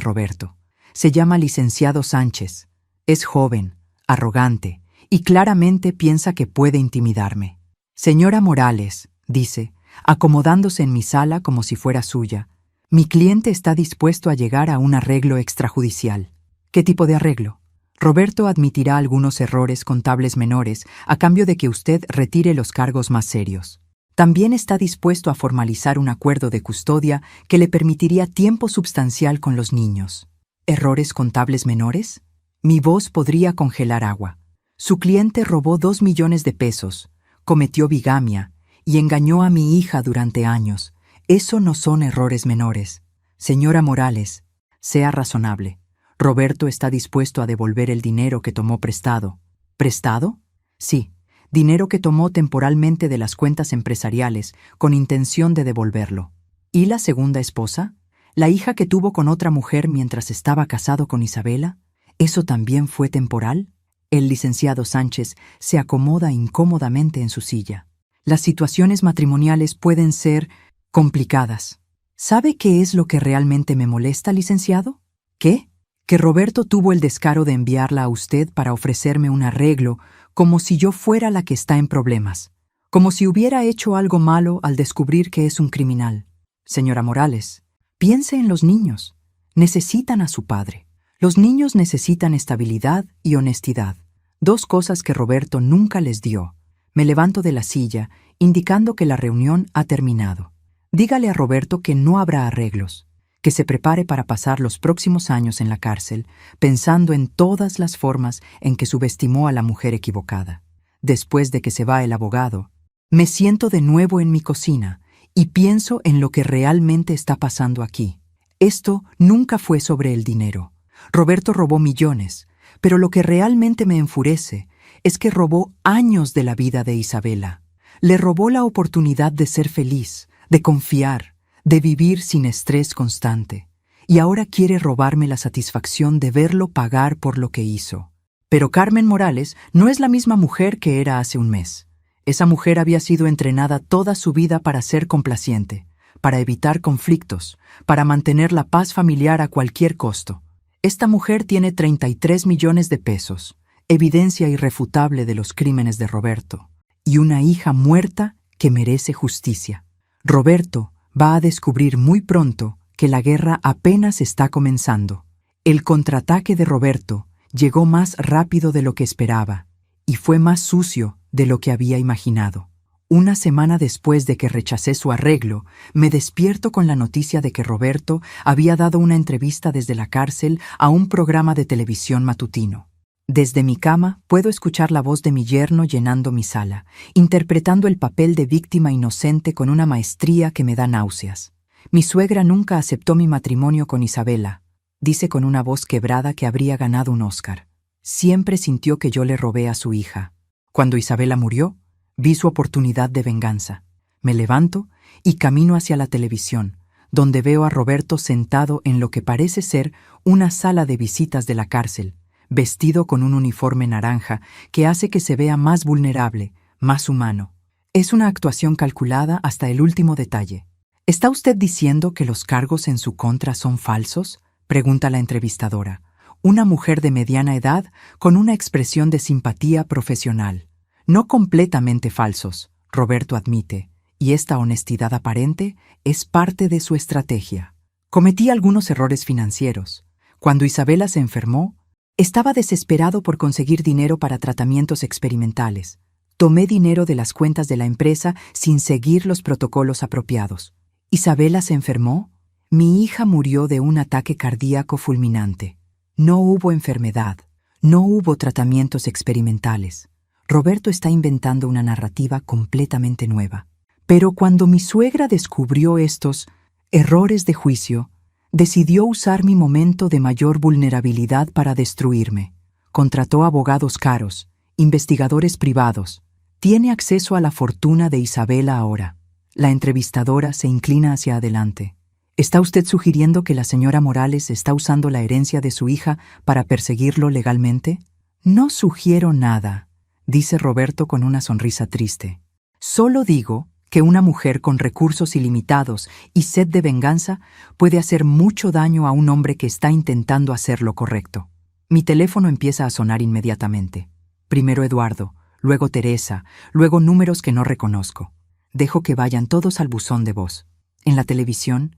Roberto. Se llama licenciado Sánchez. Es joven, arrogante, y claramente piensa que puede intimidarme. Señora Morales, dice, acomodándose en mi sala como si fuera suya, mi cliente está dispuesto a llegar a un arreglo extrajudicial. ¿Qué tipo de arreglo? Roberto admitirá algunos errores contables menores a cambio de que usted retire los cargos más serios. También está dispuesto a formalizar un acuerdo de custodia que le permitiría tiempo substancial con los niños. ¿Errores contables menores? Mi voz podría congelar agua. Su cliente robó 2 millones de pesos, cometió bigamia y engañó a mi hija durante años. Eso no son errores menores. Señora Morales, sea razonable. Roberto está dispuesto a devolver el dinero que tomó prestado. ¿Prestado? Sí, dinero que tomó temporalmente de las cuentas empresariales con intención de devolverlo. ¿Y la segunda esposa? ¿La hija que tuvo con otra mujer mientras estaba casado con Isabela? ¿Eso también fue temporal? El licenciado Sánchez se acomoda incómodamente en su silla. Las situaciones matrimoniales pueden ser complicadas. ¿Sabe qué es lo que realmente me molesta, licenciado? ¿Qué? Que Roberto tuvo el descaro de enviarla a usted para ofrecerme un arreglo como si yo fuera la que está en problemas, como si hubiera hecho algo malo al descubrir que es un criminal. Señora Morales, piense en los niños. Necesitan a su padre. Los niños necesitan estabilidad y honestidad, 2 cosas que Roberto nunca les dio. Me levanto de la silla, indicando que la reunión ha terminado. Dígale a Roberto que no habrá arreglos, que se prepare para pasar los próximos años en la cárcel, pensando en todas las formas en que subestimó a la mujer equivocada. Después de que se va el abogado, me siento de nuevo en mi cocina y pienso en lo que realmente está pasando aquí. Esto nunca fue sobre el dinero. Roberto robó millones, pero lo que realmente me enfurece es que robó años de la vida de Isabela. Le robó la oportunidad de ser feliz, de confiar, de vivir sin estrés constante. y ahora quiere robarme la satisfacción de verlo pagar por lo que hizo. Pero Carmen Morales no es la misma mujer que era hace un mes. Esa mujer había sido entrenada toda su vida para ser complaciente, para evitar conflictos, para mantener la paz familiar a cualquier costo. Esta mujer tiene 33 millones de pesos, evidencia irrefutable de los crímenes de Roberto, y una hija muerta que merece justicia. Roberto va a descubrir muy pronto que la guerra apenas está comenzando. El contraataque de Roberto llegó más rápido de lo que esperaba, y fue más sucio de lo que había imaginado. Una semana después de que rechacé su arreglo, me despierto con la noticia de que Roberto había dado una entrevista desde la cárcel a un programa de televisión matutino. Desde mi cama puedo escuchar la voz de mi yerno llenando mi sala, interpretando el papel de víctima inocente con una maestría que me da náuseas. Mi suegra nunca aceptó mi matrimonio con Isabela, dice con una voz quebrada que habría ganado un Oscar. Siempre sintió que yo le robé a su hija. Cuando Isabela murió, vi su oportunidad de venganza. Me levanto y camino hacia la televisión, donde veo a Roberto sentado en lo que parece ser una sala de visitas de la cárcel, vestido con un uniforme naranja que hace que se vea más vulnerable, más humano. Es una actuación calculada hasta el último detalle. ¿Está usted diciendo que los cargos en su contra son falsos?, pregunta la entrevistadora, una mujer de mediana edad con una expresión de simpatía profesional. No completamente falsos, Roberto admite, y esta honestidad aparente es parte de su estrategia. Cometí algunos errores financieros. Cuando Isabela se enfermó, estaba desesperado por conseguir dinero para tratamientos experimentales. Tomé dinero de las cuentas de la empresa sin seguir los protocolos apropiados. ¿Isabela se enfermó? Mi hija murió de un ataque cardíaco fulminante. No hubo enfermedad. No hubo tratamientos experimentales. Roberto está inventando una narrativa completamente nueva. Pero cuando mi suegra descubrió estos errores de juicio, decidió usar mi momento de mayor vulnerabilidad para destruirme. Contrató abogados caros, investigadores privados. Tiene acceso a la fortuna de Isabela ahora. La entrevistadora se inclina hacia adelante. ¿Está usted sugiriendo que la señora Morales está usando la herencia de su hija para perseguirlo legalmente? No sugiero nada, dice Roberto con una sonrisa triste. Solo digo que una mujer con recursos ilimitados y sed de venganza puede hacer mucho daño a un hombre que está intentando hacer lo correcto. Mi teléfono empieza a sonar inmediatamente. Primero Eduardo, luego Teresa, luego números que no reconozco. Dejo que vayan todos al buzón de voz. En la televisión,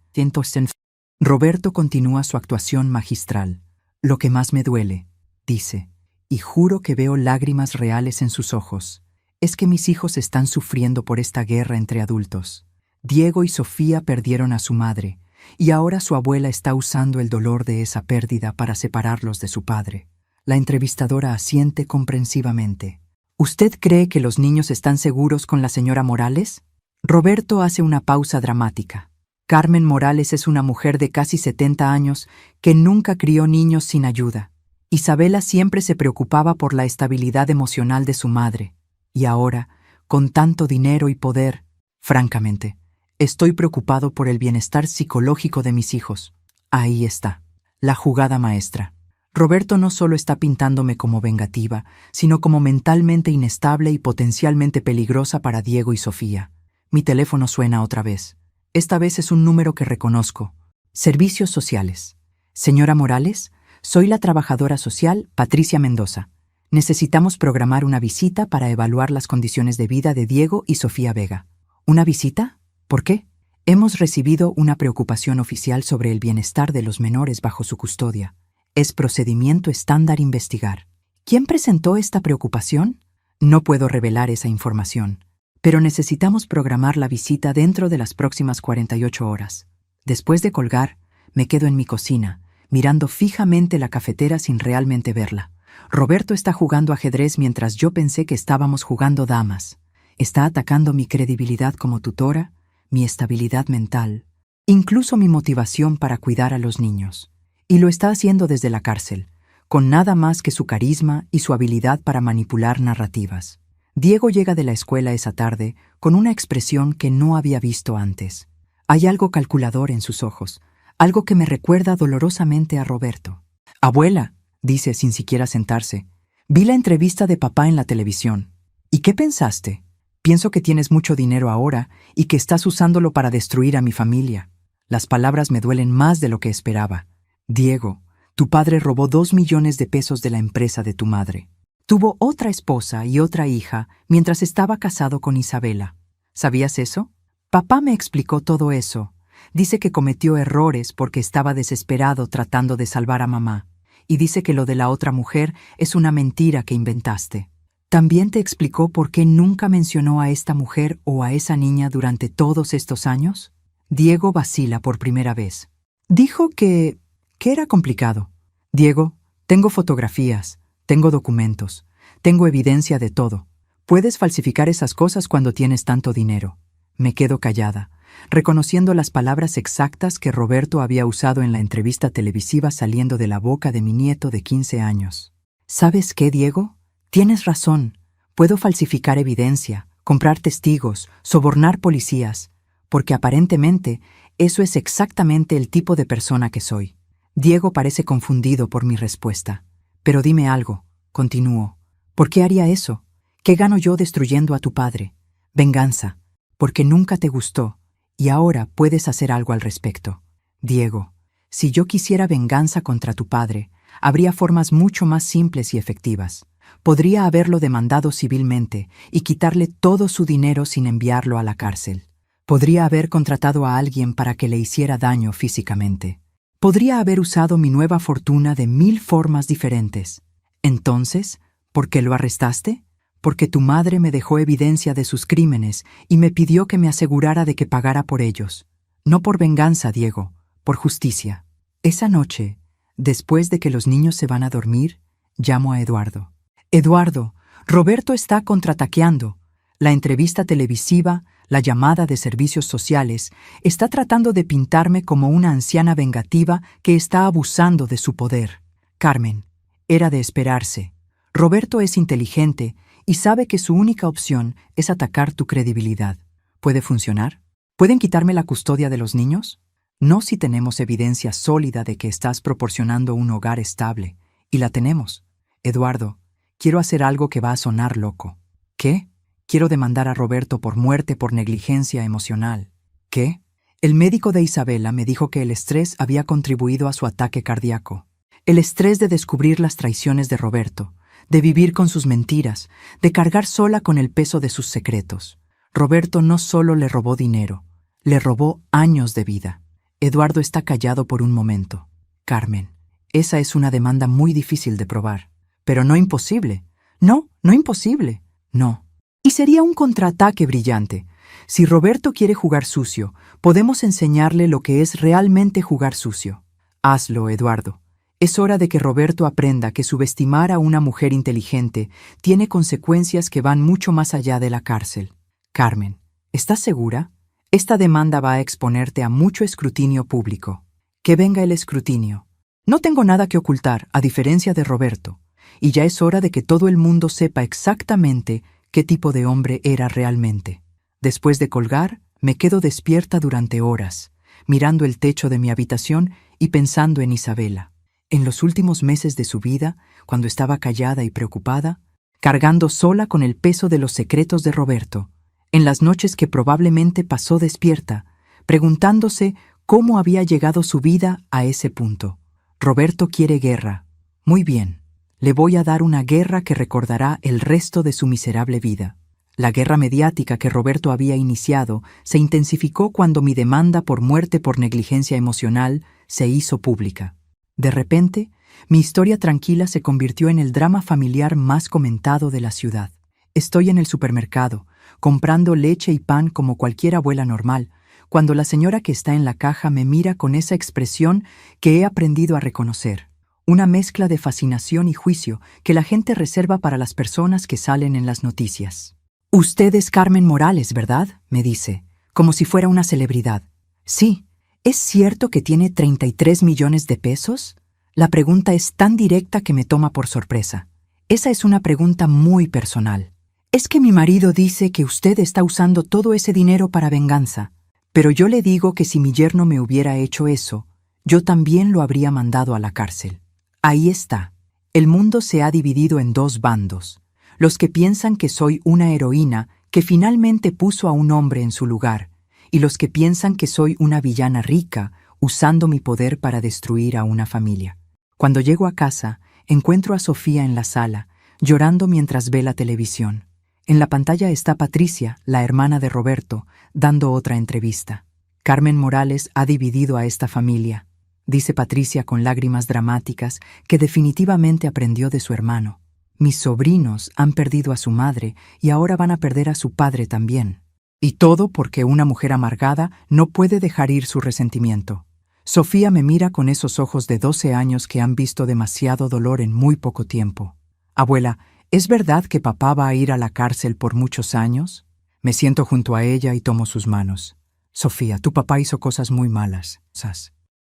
Roberto continúa su actuación magistral. Lo que más me duele, dice, y juro que veo lágrimas reales en sus ojos, es que mis hijos están sufriendo por esta guerra entre adultos. Diego y Sofía perdieron a su madre, y ahora su abuela está usando el dolor de esa pérdida para separarlos de su padre. La entrevistadora asiente comprensivamente. ¿Usted cree que los niños están seguros con la señora Morales? Roberto hace una pausa dramática. Carmen Morales es una mujer de casi 70 años que nunca crió niños sin ayuda. Isabela siempre se preocupaba por la estabilidad emocional de su madre. Y ahora, con tanto dinero y poder, francamente, estoy preocupado por el bienestar psicológico de mis hijos. Ahí está, la jugada maestra. Roberto no solo está pintándome como vengativa, sino como mentalmente inestable y potencialmente peligrosa para Diego y Sofía. Mi teléfono suena otra vez. Esta vez es un número que reconozco. Servicios sociales. Señora Morales, soy la trabajadora social Patricia Mendoza. Necesitamos programar una visita para evaluar las condiciones de vida de Diego y Sofía Vega. ¿Una visita? ¿Por qué? Hemos recibido una preocupación oficial sobre el bienestar de los menores bajo su custodia. Es procedimiento estándar investigar. ¿Quién presentó esta preocupación? No puedo revelar esa información, pero necesitamos programar la visita dentro de las próximas 48 horas. Después de colgar, me quedo en mi cocina, mirando fijamente la cafetera sin realmente verla. Roberto está jugando ajedrez mientras yo pensé que estábamos jugando damas. Está atacando mi credibilidad como tutora, mi estabilidad mental, incluso mi motivación para cuidar a los niños. Y lo está haciendo desde la cárcel, con nada más que su carisma y su habilidad para manipular narrativas. Diego llega de la escuela esa tarde con una expresión que no había visto antes. Hay algo calculador en sus ojos, algo que me recuerda dolorosamente a Roberto. Abuela, dice sin siquiera sentarse, vi la entrevista de papá en la televisión. ¿Y qué pensaste? Pienso que tienes mucho dinero ahora y que estás usándolo para destruir a mi familia. Las palabras me duelen más de lo que esperaba. Diego, tu padre robó 2 millones de pesos de la empresa de tu madre. Tuvo otra esposa y otra hija mientras estaba casado con Isabela. ¿Sabías eso? Papá me explicó todo eso. Dice que cometió errores porque estaba desesperado tratando de salvar a mamá. Y dice que lo de la otra mujer es una mentira que inventaste. ¿También te explicó por qué nunca mencionó a esta mujer o a esa niña durante todos estos años? Diego vacila por primera vez. Dijo que era complicado. Diego, tengo fotografías, tengo documentos, tengo evidencia de todo. Puedes falsificar esas cosas cuando tienes tanto dinero. Me quedo callada, reconociendo las palabras exactas que Roberto había usado en la entrevista televisiva saliendo de la boca de mi nieto de 15 años. ¿Sabes qué, Diego? Tienes razón. Puedo falsificar evidencia, comprar testigos, sobornar policías, porque aparentemente eso es exactamente el tipo de persona que soy. Diego parece confundido por mi respuesta. Pero dime algo, continúo. ¿Por qué haría eso? ¿Qué gano yo destruyendo a tu padre? Venganza, porque nunca te gustó, y ahora puedes hacer algo al respecto. Diego, si yo quisiera venganza contra tu padre, habría formas mucho más simples y efectivas. Podría haberlo demandado civilmente y quitarle todo su dinero sin enviarlo a la cárcel. Podría haber contratado a alguien para que le hiciera daño físicamente. Podría haber usado mi nueva fortuna de 1000 formas diferentes. Entonces, ¿por qué lo arrestaste? Porque tu madre me dejó evidencia de sus crímenes y me pidió que me asegurara de que pagara por ellos. No por venganza, Diego, por justicia. Esa noche, después de que los niños se van a dormir, llamo a Eduardo. Eduardo, Roberto está contraataqueando. La entrevista televisiva, la llamada de servicios sociales, está tratando de pintarme como una anciana vengativa que está abusando de su poder. Carmen, era de esperarse. Roberto es inteligente y sabe que su única opción es atacar tu credibilidad. ¿Puede funcionar? ¿Pueden quitarme la custodia de los niños? No si tenemos evidencia sólida de que estás proporcionando un hogar estable. Y la tenemos. Eduardo, quiero hacer algo que va a sonar loco. ¿Qué? Quiero demandar a Roberto por muerte por negligencia emocional. ¿Qué? El médico de Isabela me dijo que el estrés había contribuido a su ataque cardíaco. El estrés de descubrir las traiciones de Roberto, de vivir con sus mentiras, de cargar sola con el peso de sus secretos. Roberto no solo le robó dinero, le robó años de vida. Eduardo está callado por un momento. Carmen, esa es una demanda muy difícil de probar. Pero no imposible. No imposible. No. Y sería un contraataque brillante. Si Roberto quiere jugar sucio, podemos enseñarle lo que es realmente jugar sucio. Hazlo, Eduardo. Es hora de que Roberto aprenda que subestimar a una mujer inteligente tiene consecuencias que van mucho más allá de la cárcel. Carmen, ¿estás segura? Esta demanda va a exponerte a mucho escrutinio público. Que venga el escrutinio. No tengo nada que ocultar, a diferencia de Roberto, y ya es hora de que todo el mundo sepa exactamente qué tipo de hombre era realmente. Después de colgar, me quedo despierta durante horas, mirando el techo de mi habitación y pensando en Isabela. En los últimos meses de su vida, cuando estaba callada y preocupada, cargando sola con el peso de los secretos de Roberto, en las noches que probablemente pasó despierta, preguntándose cómo había llegado su vida a ese punto. Roberto quiere guerra. Muy bien. Le voy a dar una guerra que recordará el resto de su miserable vida. La guerra mediática que Roberto había iniciado se intensificó cuando mi demanda por muerte por negligencia emocional se hizo pública. De repente, mi historia tranquila se convirtió en el drama familiar más comentado de la ciudad. Estoy en el supermercado, comprando leche y pan como cualquier abuela normal, cuando la señora que está en la caja me mira con esa expresión que he aprendido a reconocer. Una mezcla de fascinación y juicio que la gente reserva para las personas que salen en las noticias. «Usted es Carmen Morales, ¿verdad?», me dice, como si fuera una celebridad. «Sí. ¿Es cierto que tiene 33 millones de pesos?» La pregunta es tan directa que me toma por sorpresa. Esa es una pregunta muy personal. Es que mi marido dice que usted está usando todo ese dinero para venganza, pero yo le digo que si mi yerno me hubiera hecho eso, yo también lo habría mandado a la cárcel. Ahí está. El mundo se ha dividido en dos bandos. Los que piensan que soy una heroína que finalmente puso a un hombre en su lugar, y los que piensan que soy una villana rica usando mi poder para destruir a una familia. Cuando llego a casa, encuentro a Sofía en la sala, llorando mientras ve la televisión. En la pantalla está Patricia, la hermana de Roberto, dando otra entrevista. Carmen Morales ha dividido a esta familia, dice Patricia con lágrimas dramáticas que definitivamente aprendió de su hermano. Mis sobrinos han perdido a su madre y ahora van a perder a su padre también. Y todo porque una mujer amargada no puede dejar ir su resentimiento. Sofía me mira con esos ojos de 12 años que han visto demasiado dolor en muy poco tiempo. Abuela, ¿es verdad que papá va a ir a la cárcel por muchos años? Me siento junto a ella y tomo sus manos. Sofía, tu papá hizo cosas muy malas.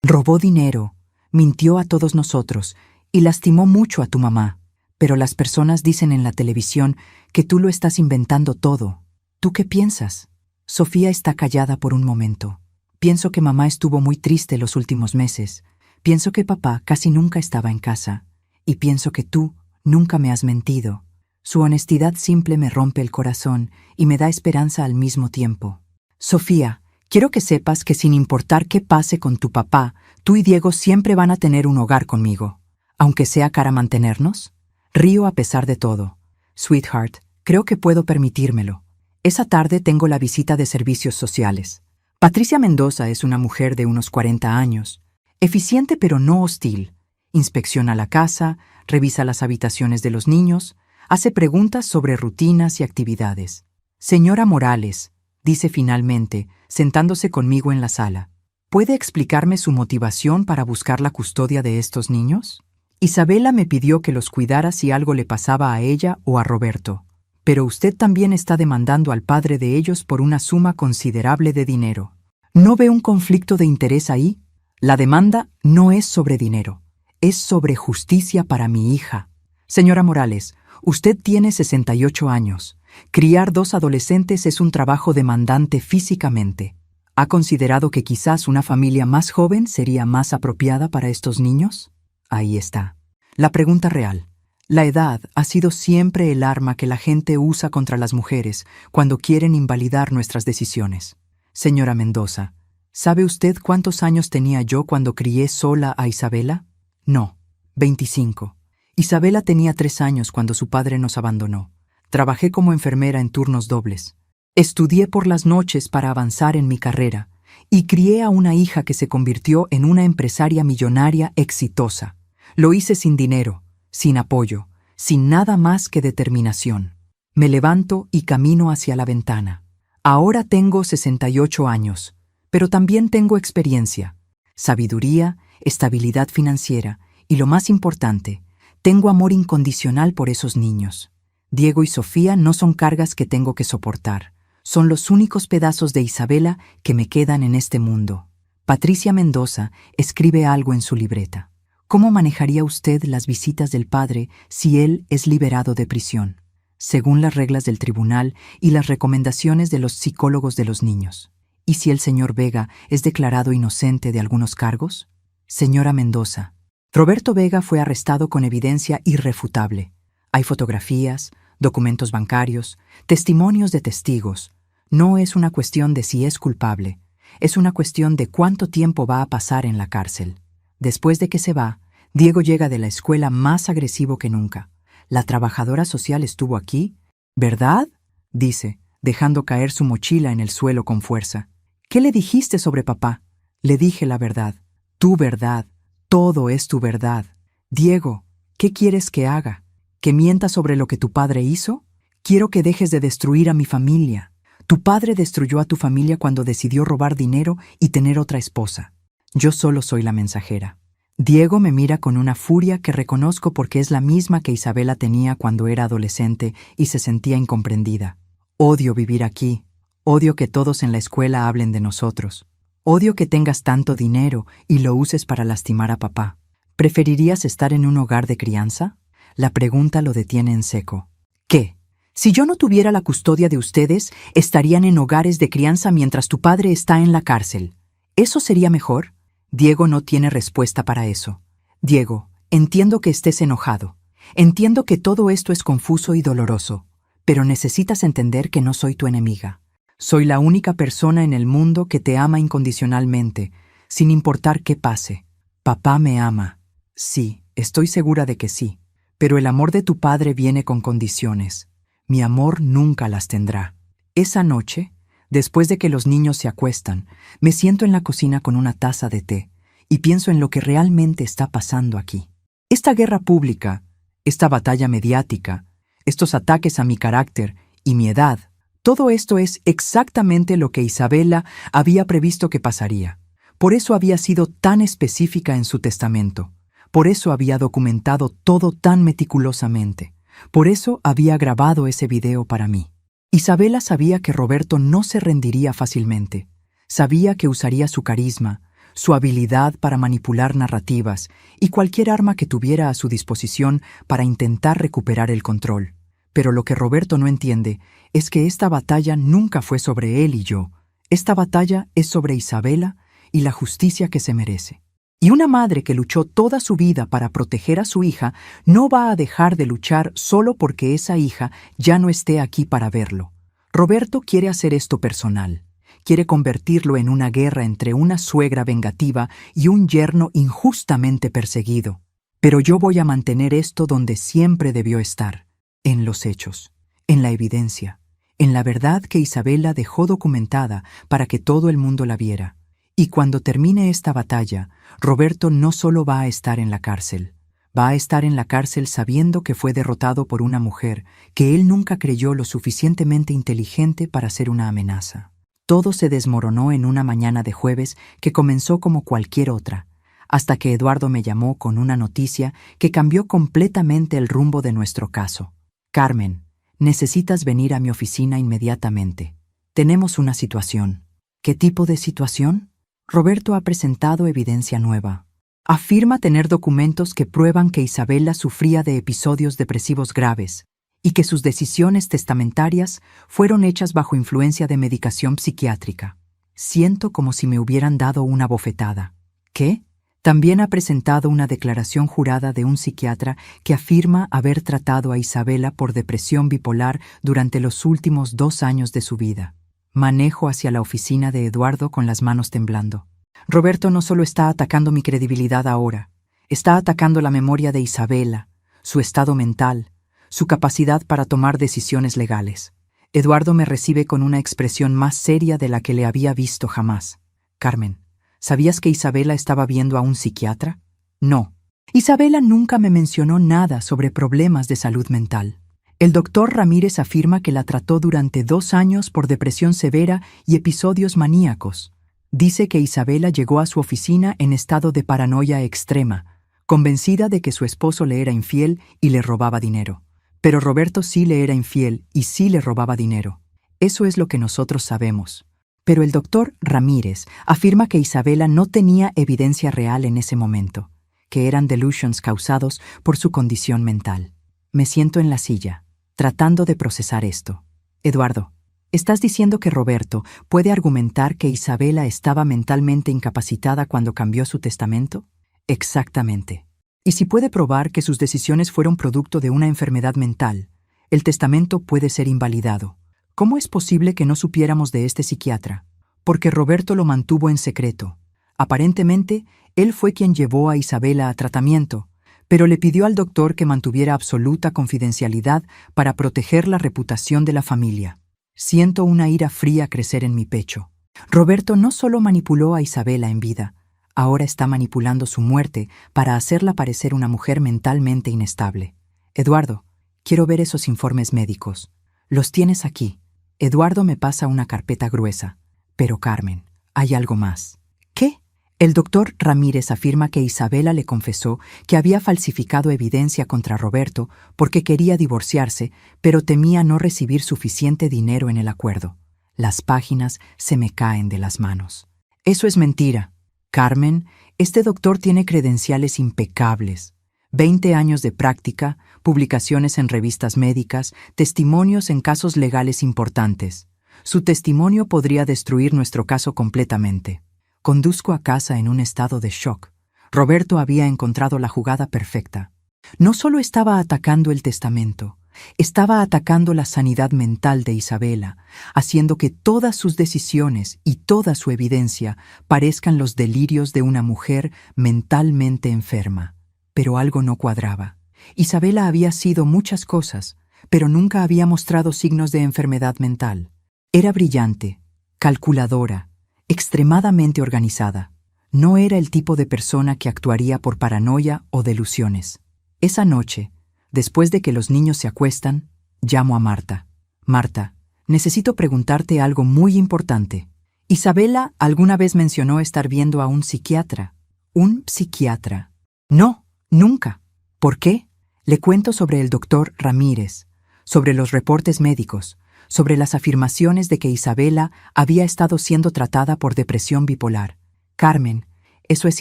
Robó dinero, mintió a todos nosotros y lastimó mucho a tu mamá. Pero las personas dicen en la televisión que tú lo estás inventando todo. ¿Tú qué piensas? Sofía está callada por un momento. Pienso que mamá estuvo muy triste los últimos meses. Pienso que papá casi nunca estaba en casa. Y pienso que tú nunca me has mentido. Su honestidad simple me rompe el corazón y me da esperanza al mismo tiempo. Sofía, quiero que sepas que sin importar qué pase con tu papá, tú y Diego siempre van a tener un hogar conmigo. Aunque sea cara mantenernos. Río a pesar de todo. Sweetheart, creo que puedo permitírmelo. Esa tarde tengo la visita de servicios sociales. Patricia Mendoza es una mujer de unos 40 años, eficiente pero no hostil. Inspecciona la casa, revisa las habitaciones de los niños, hace preguntas sobre rutinas y actividades. Señora Morales, dice finalmente, sentándose conmigo en la sala, ¿puede explicarme su motivación para buscar la custodia de estos niños? Isabela me pidió que los cuidara si algo le pasaba a ella o a Roberto. Pero usted también está demandando al padre de ellos por una suma considerable de dinero. ¿No ve un conflicto de interés ahí? La demanda no es sobre dinero, es sobre justicia para mi hija. Señora Morales, usted tiene 68 años. Criar dos adolescentes es un trabajo demandante físicamente. ¿Ha considerado que quizás una familia más joven sería más apropiada para estos niños? Ahí está. La pregunta real. La edad ha sido siempre el arma que la gente usa contra las mujeres cuando quieren invalidar nuestras decisiones. Señora Mendoza, ¿sabe usted cuántos años tenía yo cuando crié sola a Isabela? No, 25. Isabela tenía 3 años cuando su padre nos abandonó. Trabajé como enfermera en turnos dobles. Estudié por las noches para avanzar en mi carrera y crié a una hija que se convirtió en una empresaria millonaria exitosa. Lo hice sin dinero, sin apoyo, sin nada más que determinación. Me levanto y camino hacia la ventana. Ahora tengo 68 años, pero también tengo experiencia, sabiduría, estabilidad financiera y, lo más importante, tengo amor incondicional por esos niños. Diego y Sofía no son cargas que tengo que soportar. Son los únicos pedazos de Isabela que me quedan en este mundo. Patricia Mendoza escribe algo en su libreta. ¿Cómo manejaría usted las visitas del padre si él es liberado de prisión, según las reglas del tribunal y las recomendaciones de los psicólogos de los niños? ¿Y si el señor Vega es declarado inocente de algunos cargos? Señora Mendoza, Roberto Vega fue arrestado con evidencia irrefutable. Hay fotografías, documentos bancarios, testimonios de testigos. No es una cuestión de si es culpable, es una cuestión de cuánto tiempo va a pasar en la cárcel. Después de que se va, Diego llega de la escuela más agresivo que nunca. La trabajadora social estuvo aquí, ¿verdad? Dice, dejando caer su mochila en el suelo con fuerza. ¿Qué le dijiste sobre papá? Le dije la verdad. Tu verdad. Todo es tu verdad. Diego, ¿qué quieres que haga? ¿Que mienta sobre lo que tu padre hizo? Quiero que dejes de destruir a mi familia. Tu padre destruyó a tu familia cuando decidió robar dinero y tener otra esposa. Yo solo soy la mensajera. Diego me mira con una furia que reconozco porque es la misma que Isabela tenía cuando era adolescente y se sentía incomprendida. Odio vivir aquí. Odio que todos en la escuela hablen de nosotros. Odio que tengas tanto dinero y lo uses para lastimar a papá. ¿Preferirías estar en un hogar de crianza? La pregunta lo detiene en seco. ¿Qué? Si yo no tuviera la custodia de ustedes, estarían en hogares de crianza mientras tu padre está en la cárcel. ¿Eso sería mejor? Diego no tiene respuesta para eso. Diego, entiendo que estés enojado. Entiendo que todo esto es confuso y doloroso, pero necesitas entender que no soy tu enemiga. Soy la única persona en el mundo que te ama incondicionalmente, sin importar qué pase. Papá me ama. Sí, estoy segura de que sí, pero el amor de tu padre viene con condiciones. Mi amor nunca las tendrá. Esa noche, después de que los niños se acuestan, me siento en la cocina con una taza de té y pienso en lo que realmente está pasando aquí. Esta guerra pública, esta batalla mediática, estos ataques a mi carácter y mi edad, todo esto es exactamente lo que Isabela había previsto que pasaría. Por eso había sido tan específica en su testamento. Por eso había documentado todo tan meticulosamente. Por eso había grabado ese video para mí. Isabela sabía que Roberto no se rendiría fácilmente. Sabía que usaría su carisma, su habilidad para manipular narrativas y cualquier arma que tuviera a su disposición para intentar recuperar el control. Pero lo que Roberto no entiende es que esta batalla nunca fue sobre él y yo. Esta batalla es sobre Isabela y la justicia que se merece. Y una madre que luchó toda su vida para proteger a su hija no va a dejar de luchar solo porque esa hija ya no esté aquí para verlo. Roberto quiere hacer esto personal. Quiere convertirlo en una guerra entre una suegra vengativa y un yerno injustamente perseguido. Pero yo voy a mantener esto donde siempre debió estar, en los hechos, en la evidencia, en la verdad que Isabela dejó documentada para que todo el mundo la viera. Y cuando termine esta batalla, Roberto no solo va a estar en la cárcel, va a estar en la cárcel sabiendo que fue derrotado por una mujer que él nunca creyó lo suficientemente inteligente para ser una amenaza. Todo se desmoronó en una mañana de jueves que comenzó como cualquier otra, hasta que Eduardo me llamó con una noticia que cambió completamente el rumbo de nuestro caso. Carmen, necesitas venir a mi oficina inmediatamente. Tenemos una situación. ¿Qué tipo de situación? Roberto ha presentado evidencia nueva. Afirma tener documentos que prueban que Isabela sufría de episodios depresivos graves y que sus decisiones testamentarias fueron hechas bajo influencia de medicación psiquiátrica. Siento como si me hubieran dado una bofetada. ¿Qué? También ha presentado una declaración jurada de un psiquiatra que afirma haber tratado a Isabela por depresión bipolar durante los últimos 2 años de su vida. Manejo hacia la oficina de Eduardo con las manos temblando. Roberto no solo está atacando mi credibilidad ahora, está atacando la memoria de Isabela, su estado mental, su capacidad para tomar decisiones legales. Eduardo me recibe con una expresión más seria de la que le había visto jamás. Carmen, ¿sabías que Isabela estaba viendo a un psiquiatra? No. Isabela nunca me mencionó nada sobre problemas de salud mental. El doctor Ramírez afirma que la trató durante 2 años por depresión severa y episodios maníacos. Dice que Isabela llegó a su oficina en estado de paranoia extrema, convencida de que su esposo le era infiel y le robaba dinero. Pero Roberto sí le era infiel y sí le robaba dinero. Eso es lo que nosotros sabemos. Pero el doctor Ramírez afirma que Isabela no tenía evidencia real en ese momento, que eran delusions causados por su condición mental. Me siento en la silla, tratando de procesar esto. Eduardo, ¿estás diciendo que Roberto puede argumentar que Isabela estaba mentalmente incapacitada cuando cambió su testamento? Exactamente. Y si puede probar que sus decisiones fueron producto de una enfermedad mental, el testamento puede ser invalidado. ¿Cómo es posible que no supiéramos de este psiquiatra? Porque Roberto lo mantuvo en secreto. Aparentemente, él fue quien llevó a Isabela a tratamiento, pero le pidió al doctor que mantuviera absoluta confidencialidad para proteger la reputación de la familia. Siento una ira fría crecer en mi pecho. Roberto no solo manipuló a Isabela en vida, ahora está manipulando su muerte para hacerla parecer una mujer mentalmente inestable. Eduardo, quiero ver esos informes médicos. Los tienes aquí. Eduardo me pasa una carpeta gruesa. Pero Carmen, hay algo más. ¿Qué? El doctor Ramírez afirma que Isabela le confesó que había falsificado evidencia contra Roberto porque quería divorciarse, pero temía no recibir suficiente dinero en el acuerdo. Las páginas se me caen de las manos. Eso es mentira. Carmen, este doctor tiene credenciales impecables. 20 años de práctica, publicaciones en revistas médicas, testimonios en casos legales importantes. Su testimonio podría destruir nuestro caso completamente. Conduzco a casa en un estado de shock. Roberto había encontrado la jugada perfecta. No solo estaba atacando el testamento, estaba atacando la sanidad mental de Isabela, haciendo que todas sus decisiones y toda su evidencia parezcan los delirios de una mujer mentalmente enferma. Pero algo no cuadraba. Isabela había sido muchas cosas, pero nunca había mostrado signos de enfermedad mental. Era brillante, calculadora, extremadamente organizada. No era el tipo de persona que actuaría por paranoia o delusiones. Esa noche, después de que los niños se acuestan, llamo a Marta. Marta, necesito preguntarte algo muy importante. Isabela alguna vez mencionó estar viendo a un psiquiatra. ¿Un psiquiatra? No, nunca. ¿Por qué? Le cuento sobre el doctor Ramírez, sobre los reportes médicos, sobre las afirmaciones de que Isabela había estado siendo tratada por depresión bipolar. Carmen, eso es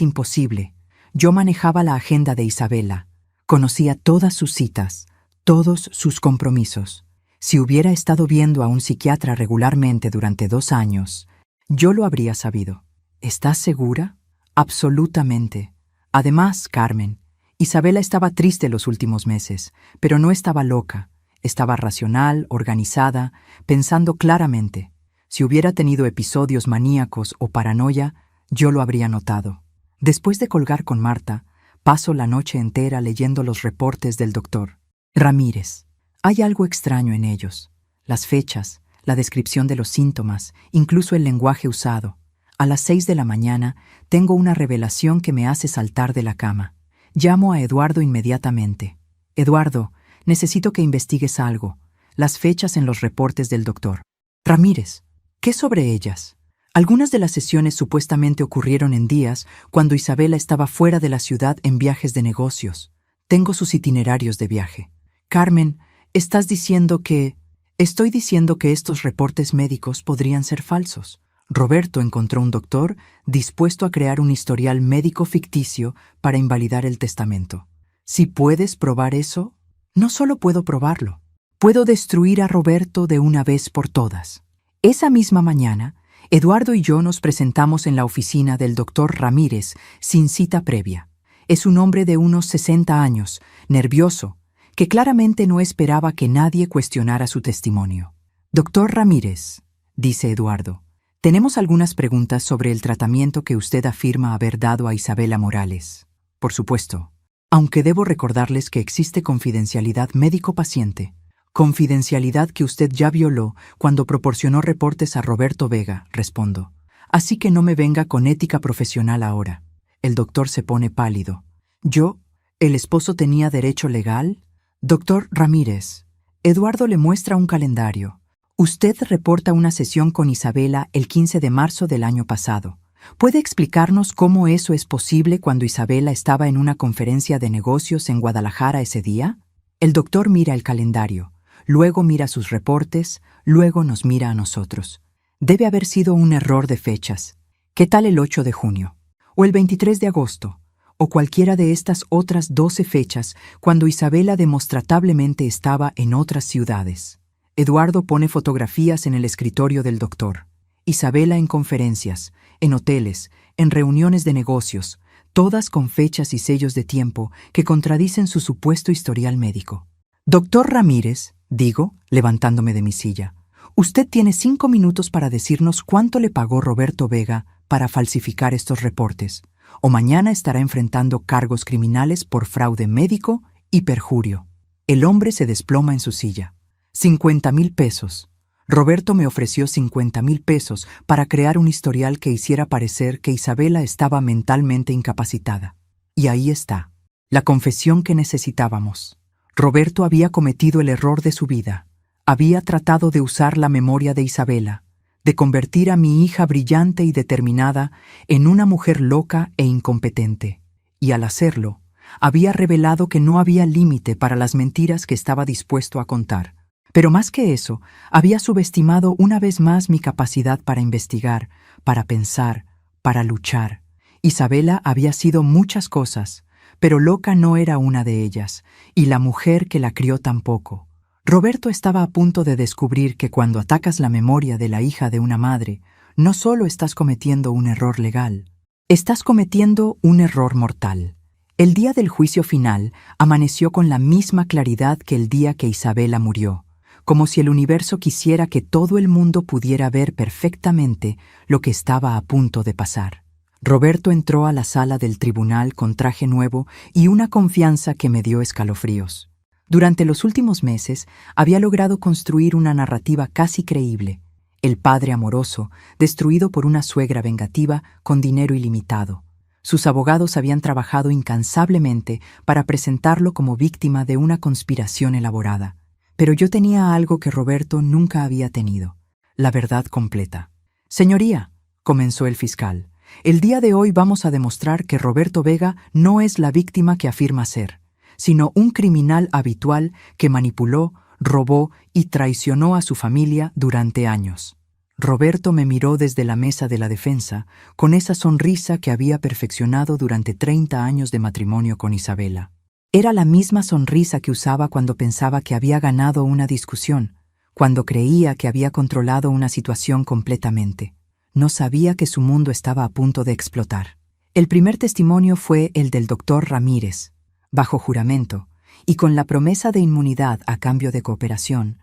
imposible. Yo manejaba la agenda de Isabela. Conocía todas sus citas, todos sus compromisos. Si hubiera estado viendo a un psiquiatra regularmente durante 2 años, yo lo habría sabido. ¿Estás segura? Absolutamente. Además, Carmen, Isabela estaba triste los últimos meses, pero no estaba loca. Estaba racional, organizada, pensando claramente. Si hubiera tenido episodios maníacos o paranoia, yo lo habría notado. Después de colgar con Marta, paso la noche entera leyendo los reportes del doctor Ramírez. Hay algo extraño en ellos. Las fechas, la descripción de los síntomas, incluso el lenguaje usado. A las 6 de la mañana tengo una revelación que me hace saltar de la cama. Llamo a Eduardo inmediatamente. Eduardo, necesito que investigues algo. Las fechas en los reportes del doctor Ramírez. ¿Qué sobre ellas? Algunas de las sesiones supuestamente ocurrieron en días cuando Isabela estaba fuera de la ciudad en viajes de negocios. Tengo sus itinerarios de viaje. Carmen, ¿estás diciendo que...? Estoy diciendo que estos reportes médicos podrían ser falsos. Roberto encontró un doctor dispuesto a crear un historial médico ficticio para invalidar el testamento. Si puedes probar eso, no solo puedo probarlo, puedo destruir a Roberto de una vez por todas. Esa misma mañana, Eduardo y yo nos presentamos en la oficina del doctor Ramírez sin cita previa. Es un hombre de unos 60 años, nervioso, que claramente no esperaba que nadie cuestionara su testimonio. Doctor Ramírez, dice Eduardo, tenemos algunas preguntas sobre el tratamiento que usted afirma haber dado a Isabela Morales. Por supuesto, aunque debo recordarles que existe confidencialidad médico-paciente, confidencialidad que usted ya violó cuando proporcionó reportes a Roberto Vega, respondo. Así que no me venga con ética profesional ahora. El doctor se pone pálido. ¿Yo, el esposo, tenía derecho legal? Doctor Ramírez, Eduardo le muestra un calendario. Usted reporta una sesión con Isabela el 15 de marzo del año pasado. ¿Puede explicarnos cómo eso es posible cuando Isabela estaba en una conferencia de negocios en Guadalajara ese día? El doctor mira el calendario, luego mira sus reportes, luego nos mira a nosotros. Debe haber sido un error de fechas. ¿Qué tal el 8 de junio? ¿O el 23 de agosto? ¿O cualquiera de estas otras 12 fechas cuando Isabela demostratablemente estaba en otras ciudades? Eduardo pone fotografías en el escritorio del doctor. Isabela en conferencias, en hoteles, en reuniones de negocios, todas con fechas y sellos de tiempo que contradicen su supuesto historial médico. Doctor Ramírez, digo, levantándome de mi silla, usted tiene 5 minutos para decirnos cuánto le pagó Roberto Vega para falsificar estos reportes, o mañana estará enfrentando cargos criminales por fraude médico y perjurio. El hombre se desploma en su silla. 50,000 pesos. Roberto me ofreció 50,000 pesos para crear un historial que hiciera parecer que Isabela estaba mentalmente incapacitada. Y ahí está, la confesión que necesitábamos. Roberto había cometido el error de su vida. Había tratado de usar la memoria de Isabela, de convertir a mi hija brillante y determinada en una mujer loca e incompetente. Y al hacerlo, había revelado que no había límite para las mentiras que estaba dispuesto a contar. Pero más que eso, había subestimado una vez más mi capacidad para investigar, para pensar, para luchar. Isabela había sido muchas cosas, pero loca no era una de ellas, y la mujer que la crió tampoco. Roberto estaba a punto de descubrir que cuando atacas la memoria de la hija de una madre, no solo estás cometiendo un error legal, estás cometiendo un error mortal. El día del juicio final amaneció con la misma claridad que el día que Isabela murió, como si el universo quisiera que todo el mundo pudiera ver perfectamente lo que estaba a punto de pasar. Roberto entró a la sala del tribunal con traje nuevo y una confianza que me dio escalofríos. Durante los últimos meses había logrado construir una narrativa casi creíble. El padre amoroso, destruido por una suegra vengativa con dinero ilimitado. Sus abogados habían trabajado incansablemente para presentarlo como víctima de una conspiración elaborada. Pero yo tenía algo que Roberto nunca había tenido: la verdad completa. «Señoría», comenzó el fiscal, «el día de hoy vamos a demostrar que Roberto Vega no es la víctima que afirma ser, sino un criminal habitual que manipuló, robó y traicionó a su familia durante años». Roberto me miró desde la mesa de la defensa con esa sonrisa que había perfeccionado durante 30 años de matrimonio con Isabela. Era la misma sonrisa que usaba cuando pensaba que había ganado una discusión, cuando creía que había controlado una situación completamente. No sabía que su mundo estaba a punto de explotar. El primer testimonio fue el del doctor Ramírez, bajo juramento, y con la promesa de inmunidad a cambio de cooperación.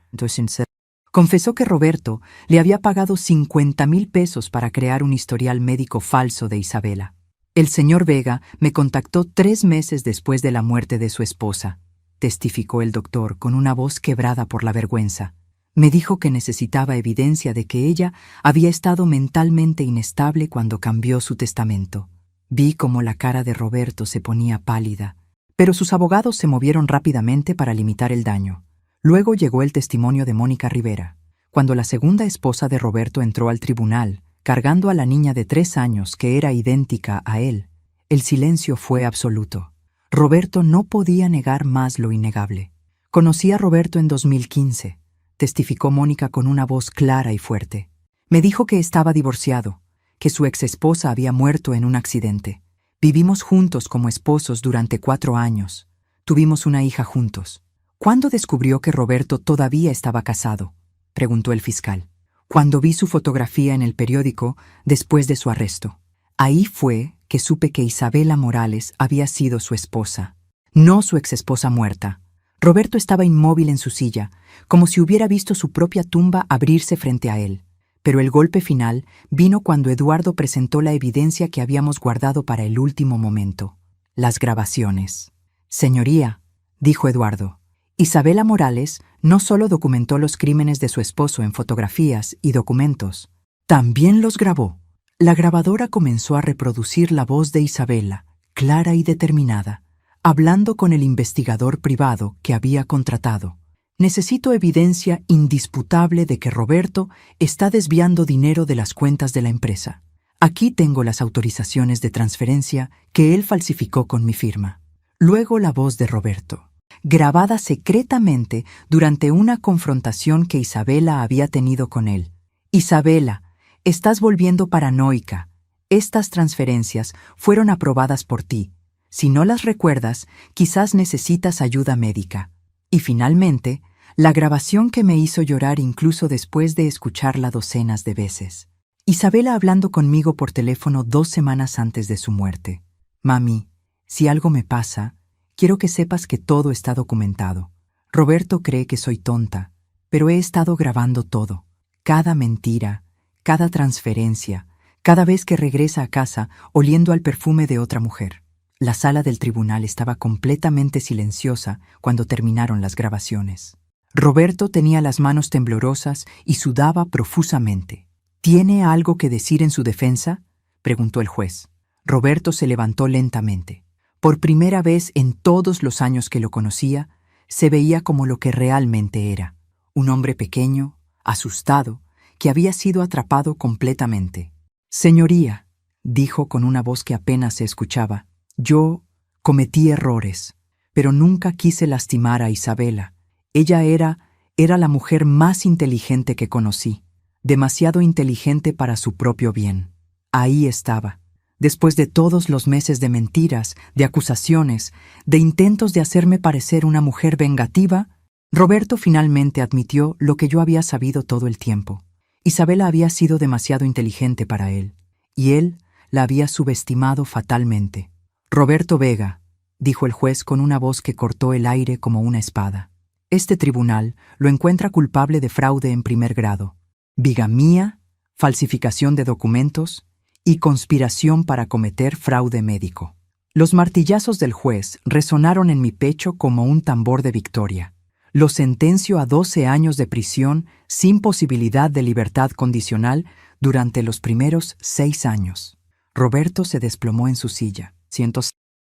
Confesó que Roberto le había pagado 50,000 pesos para crear un historial médico falso de Isabela. El señor Vega me contactó 3 meses después de la muerte de su esposa, testificó el doctor con una voz quebrada por la vergüenza. Me dijo que necesitaba evidencia de que ella había estado mentalmente inestable cuando cambió su testamento. Vi cómo la cara de Roberto se ponía pálida, pero sus abogados se movieron rápidamente para limitar el daño. Luego llegó el testimonio de Mónica Rivera. Cuando la segunda esposa de Roberto entró al tribunal, cargando a la niña de 3 años que era idéntica a él, el silencio fue absoluto. Roberto no podía negar más lo innegable. «Conocí a Roberto en 2015», testificó Mónica con una voz clara y fuerte. «Me dijo que estaba divorciado, que su exesposa había muerto en un accidente. Vivimos juntos como esposos durante 4 años. Tuvimos una hija juntos». «¿Cuándo descubrió que Roberto todavía estaba casado?», preguntó el fiscal. «Cuando vi su fotografía en el periódico después de su arresto. Ahí fue que supe que Isabela Morales había sido su esposa, no su exesposa muerta». Roberto estaba inmóvil en su silla, como si hubiera visto su propia tumba abrirse frente a él. Pero el golpe final vino cuando Eduardo presentó la evidencia que habíamos guardado para el último momento: las grabaciones. «Señoría», dijo Eduardo, «Isabela Morales no solo documentó los crímenes de su esposo en fotografías y documentos, también los grabó». La grabadora comenzó a reproducir la voz de Isabela, clara y determinada, hablando con el investigador privado que había contratado. «Necesito evidencia indisputable de que Roberto está desviando dinero de las cuentas de la empresa. Aquí tengo las autorizaciones de transferencia que él falsificó con mi firma». Luego la voz de Roberto, grabada secretamente durante una confrontación que Isabela había tenido con él. «Isabela, estás volviendo paranoica. Estas transferencias fueron aprobadas por ti. Si no las recuerdas, quizás necesitas ayuda médica». Y finalmente, la grabación que me hizo llorar incluso después de escucharla docenas de veces. Isabela hablando conmigo por teléfono 2 semanas antes de su muerte. «Mami, si algo me pasa, quiero que sepas que todo está documentado. Roberto cree que soy tonta, pero he estado grabando todo. Cada mentira, cada transferencia, cada vez que regresa a casa oliendo al perfume de otra mujer». La sala del tribunal estaba completamente silenciosa cuando terminaron las grabaciones. Roberto tenía las manos temblorosas y sudaba profusamente. «¿Tiene algo que decir en su defensa?», preguntó el juez. Roberto se levantó lentamente. Por primera vez en todos los años que lo conocía, se veía como lo que realmente era: un hombre pequeño, asustado, que había sido atrapado completamente. «Señoría», dijo con una voz que apenas se escuchaba, «yo cometí errores, pero nunca quise lastimar a Isabela. Ella era la mujer más inteligente que conocí, demasiado inteligente para su propio bien. Ahí estaba. Después de todos los meses de mentiras, de acusaciones, de intentos de hacerme parecer una mujer vengativa, Roberto finalmente admitió lo que yo había sabido todo el tiempo. Isabela había sido demasiado inteligente para él, y él la había subestimado fatalmente. Roberto Vega, dijo el juez con una voz que cortó el aire como una espada. Este tribunal lo encuentra culpable de fraude en primer grado, bigamía, falsificación de documentos y conspiración para cometer fraude médico. Los martillazos del juez resonaron en mi pecho como un tambor de victoria. Lo sentencio a 12 años de prisión sin posibilidad de libertad condicional durante los primeros 6 años. Roberto se desplomó en su silla.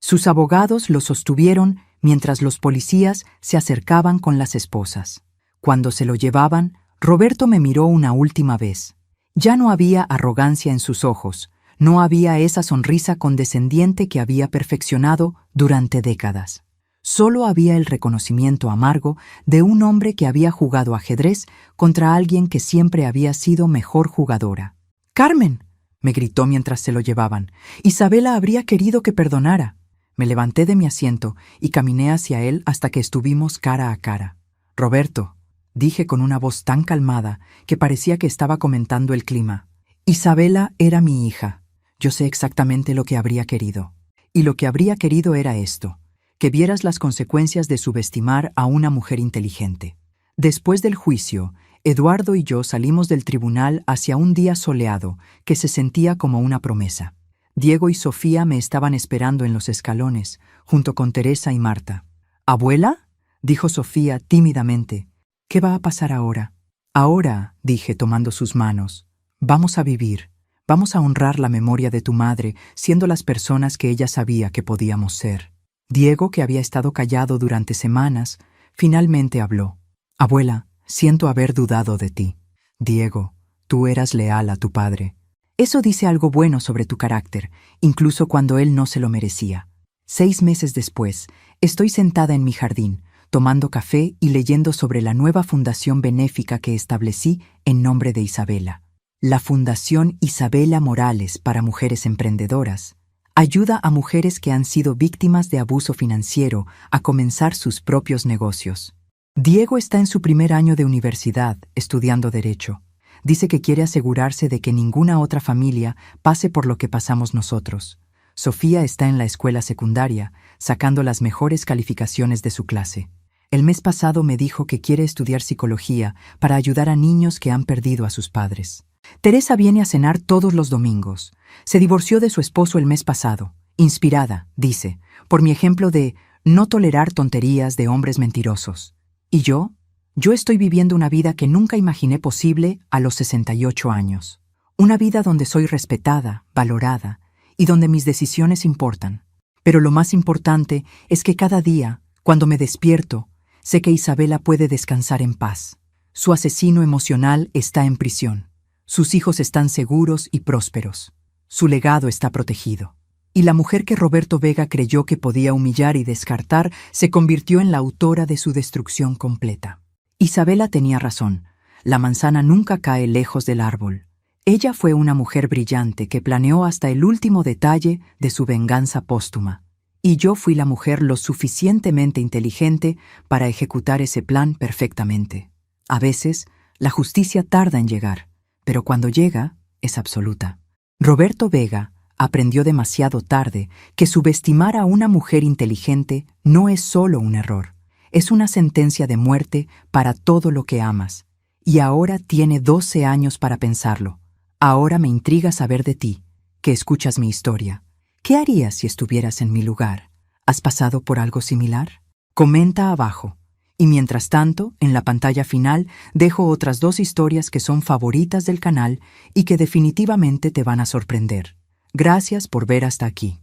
Sus abogados lo sostuvieron mientras los policías se acercaban con las esposas. Cuando se lo llevaban, Roberto me miró una última vez. Ya no había arrogancia en sus ojos, no había esa sonrisa condescendiente que había perfeccionado durante décadas. Solo había el reconocimiento amargo de un hombre que había jugado ajedrez contra alguien que siempre había sido mejor jugadora. «¡Carmen!», me gritó mientras se lo llevaban. «Isabela habría querido que perdonara». Me levanté de mi asiento y caminé hacia él hasta que estuvimos cara a cara. «Roberto», dije con una voz tan calmada que parecía que estaba comentando el clima. «Isabela era mi hija. Yo sé exactamente lo que habría querido. Y lo que habría querido era esto, que vieras las consecuencias de subestimar a una mujer inteligente». Después del juicio, Eduardo y yo salimos del tribunal hacia un día soleado que se sentía como una promesa. Diego y Sofía me estaban esperando en los escalones, junto con Teresa y Marta. «¿Abuela?», dijo Sofía tímidamente. «¿Qué va a pasar ahora?». «Ahora», dije tomando sus manos, «vamos a vivir, vamos a honrar la memoria de tu madre, siendo las personas que ella sabía que podíamos ser». Diego, que había estado callado durante semanas, finalmente habló. «Abuela, siento haber dudado de ti. Diego, tú eras leal a tu padre. Eso dice algo bueno sobre tu carácter, incluso cuando él no se lo merecía». 6 meses después, estoy sentada en mi jardín, tomando café y leyendo sobre la nueva fundación benéfica que establecí en nombre de Isabela. La Fundación Isabela Morales para Mujeres Emprendedoras ayuda a mujeres que han sido víctimas de abuso financiero a comenzar sus propios negocios. Diego está en su primer año de universidad, estudiando Derecho. Dice que quiere asegurarse de que ninguna otra familia pase por lo que pasamos nosotros. Sofía está en la escuela secundaria, sacando las mejores calificaciones de su clase. El mes pasado me dijo que quiere estudiar psicología para ayudar a niños que han perdido a sus padres. Teresa viene a cenar todos los domingos. Se divorció de su esposo el mes pasado, inspirada, dice, por mi ejemplo de no tolerar tonterías de hombres mentirosos. ¿Y yo? Yo estoy viviendo una vida que nunca imaginé posible a los 68 años. Una vida donde soy respetada, valorada y donde mis decisiones importan. Pero lo más importante es que cada día, cuando me despierto, sé que Isabela puede descansar en paz. Su asesino emocional está en prisión. Sus hijos están seguros y prósperos. Su legado está protegido. Y la mujer que Roberto Vega creyó que podía humillar y descartar se convirtió en la autora de su destrucción completa. Isabela tenía razón. La manzana nunca cae lejos del árbol. Ella fue una mujer brillante que planeó hasta el último detalle de su venganza póstuma. Y yo fui la mujer lo suficientemente inteligente para ejecutar ese plan perfectamente. A veces, la justicia tarda en llegar, pero cuando llega, es absoluta. Roberto Vega aprendió demasiado tarde que subestimar a una mujer inteligente no es solo un error, es una sentencia de muerte para todo lo que amas. Y ahora tiene 12 años para pensarlo. Ahora me intriga saber de ti, que escuchas mi historia. ¿Qué harías si estuvieras en mi lugar? ¿Has pasado por algo similar? Comenta abajo. Y mientras tanto, en la pantalla final, dejo otras 2 historias que son favoritas del canal y que definitivamente te van a sorprender. Gracias por ver hasta aquí.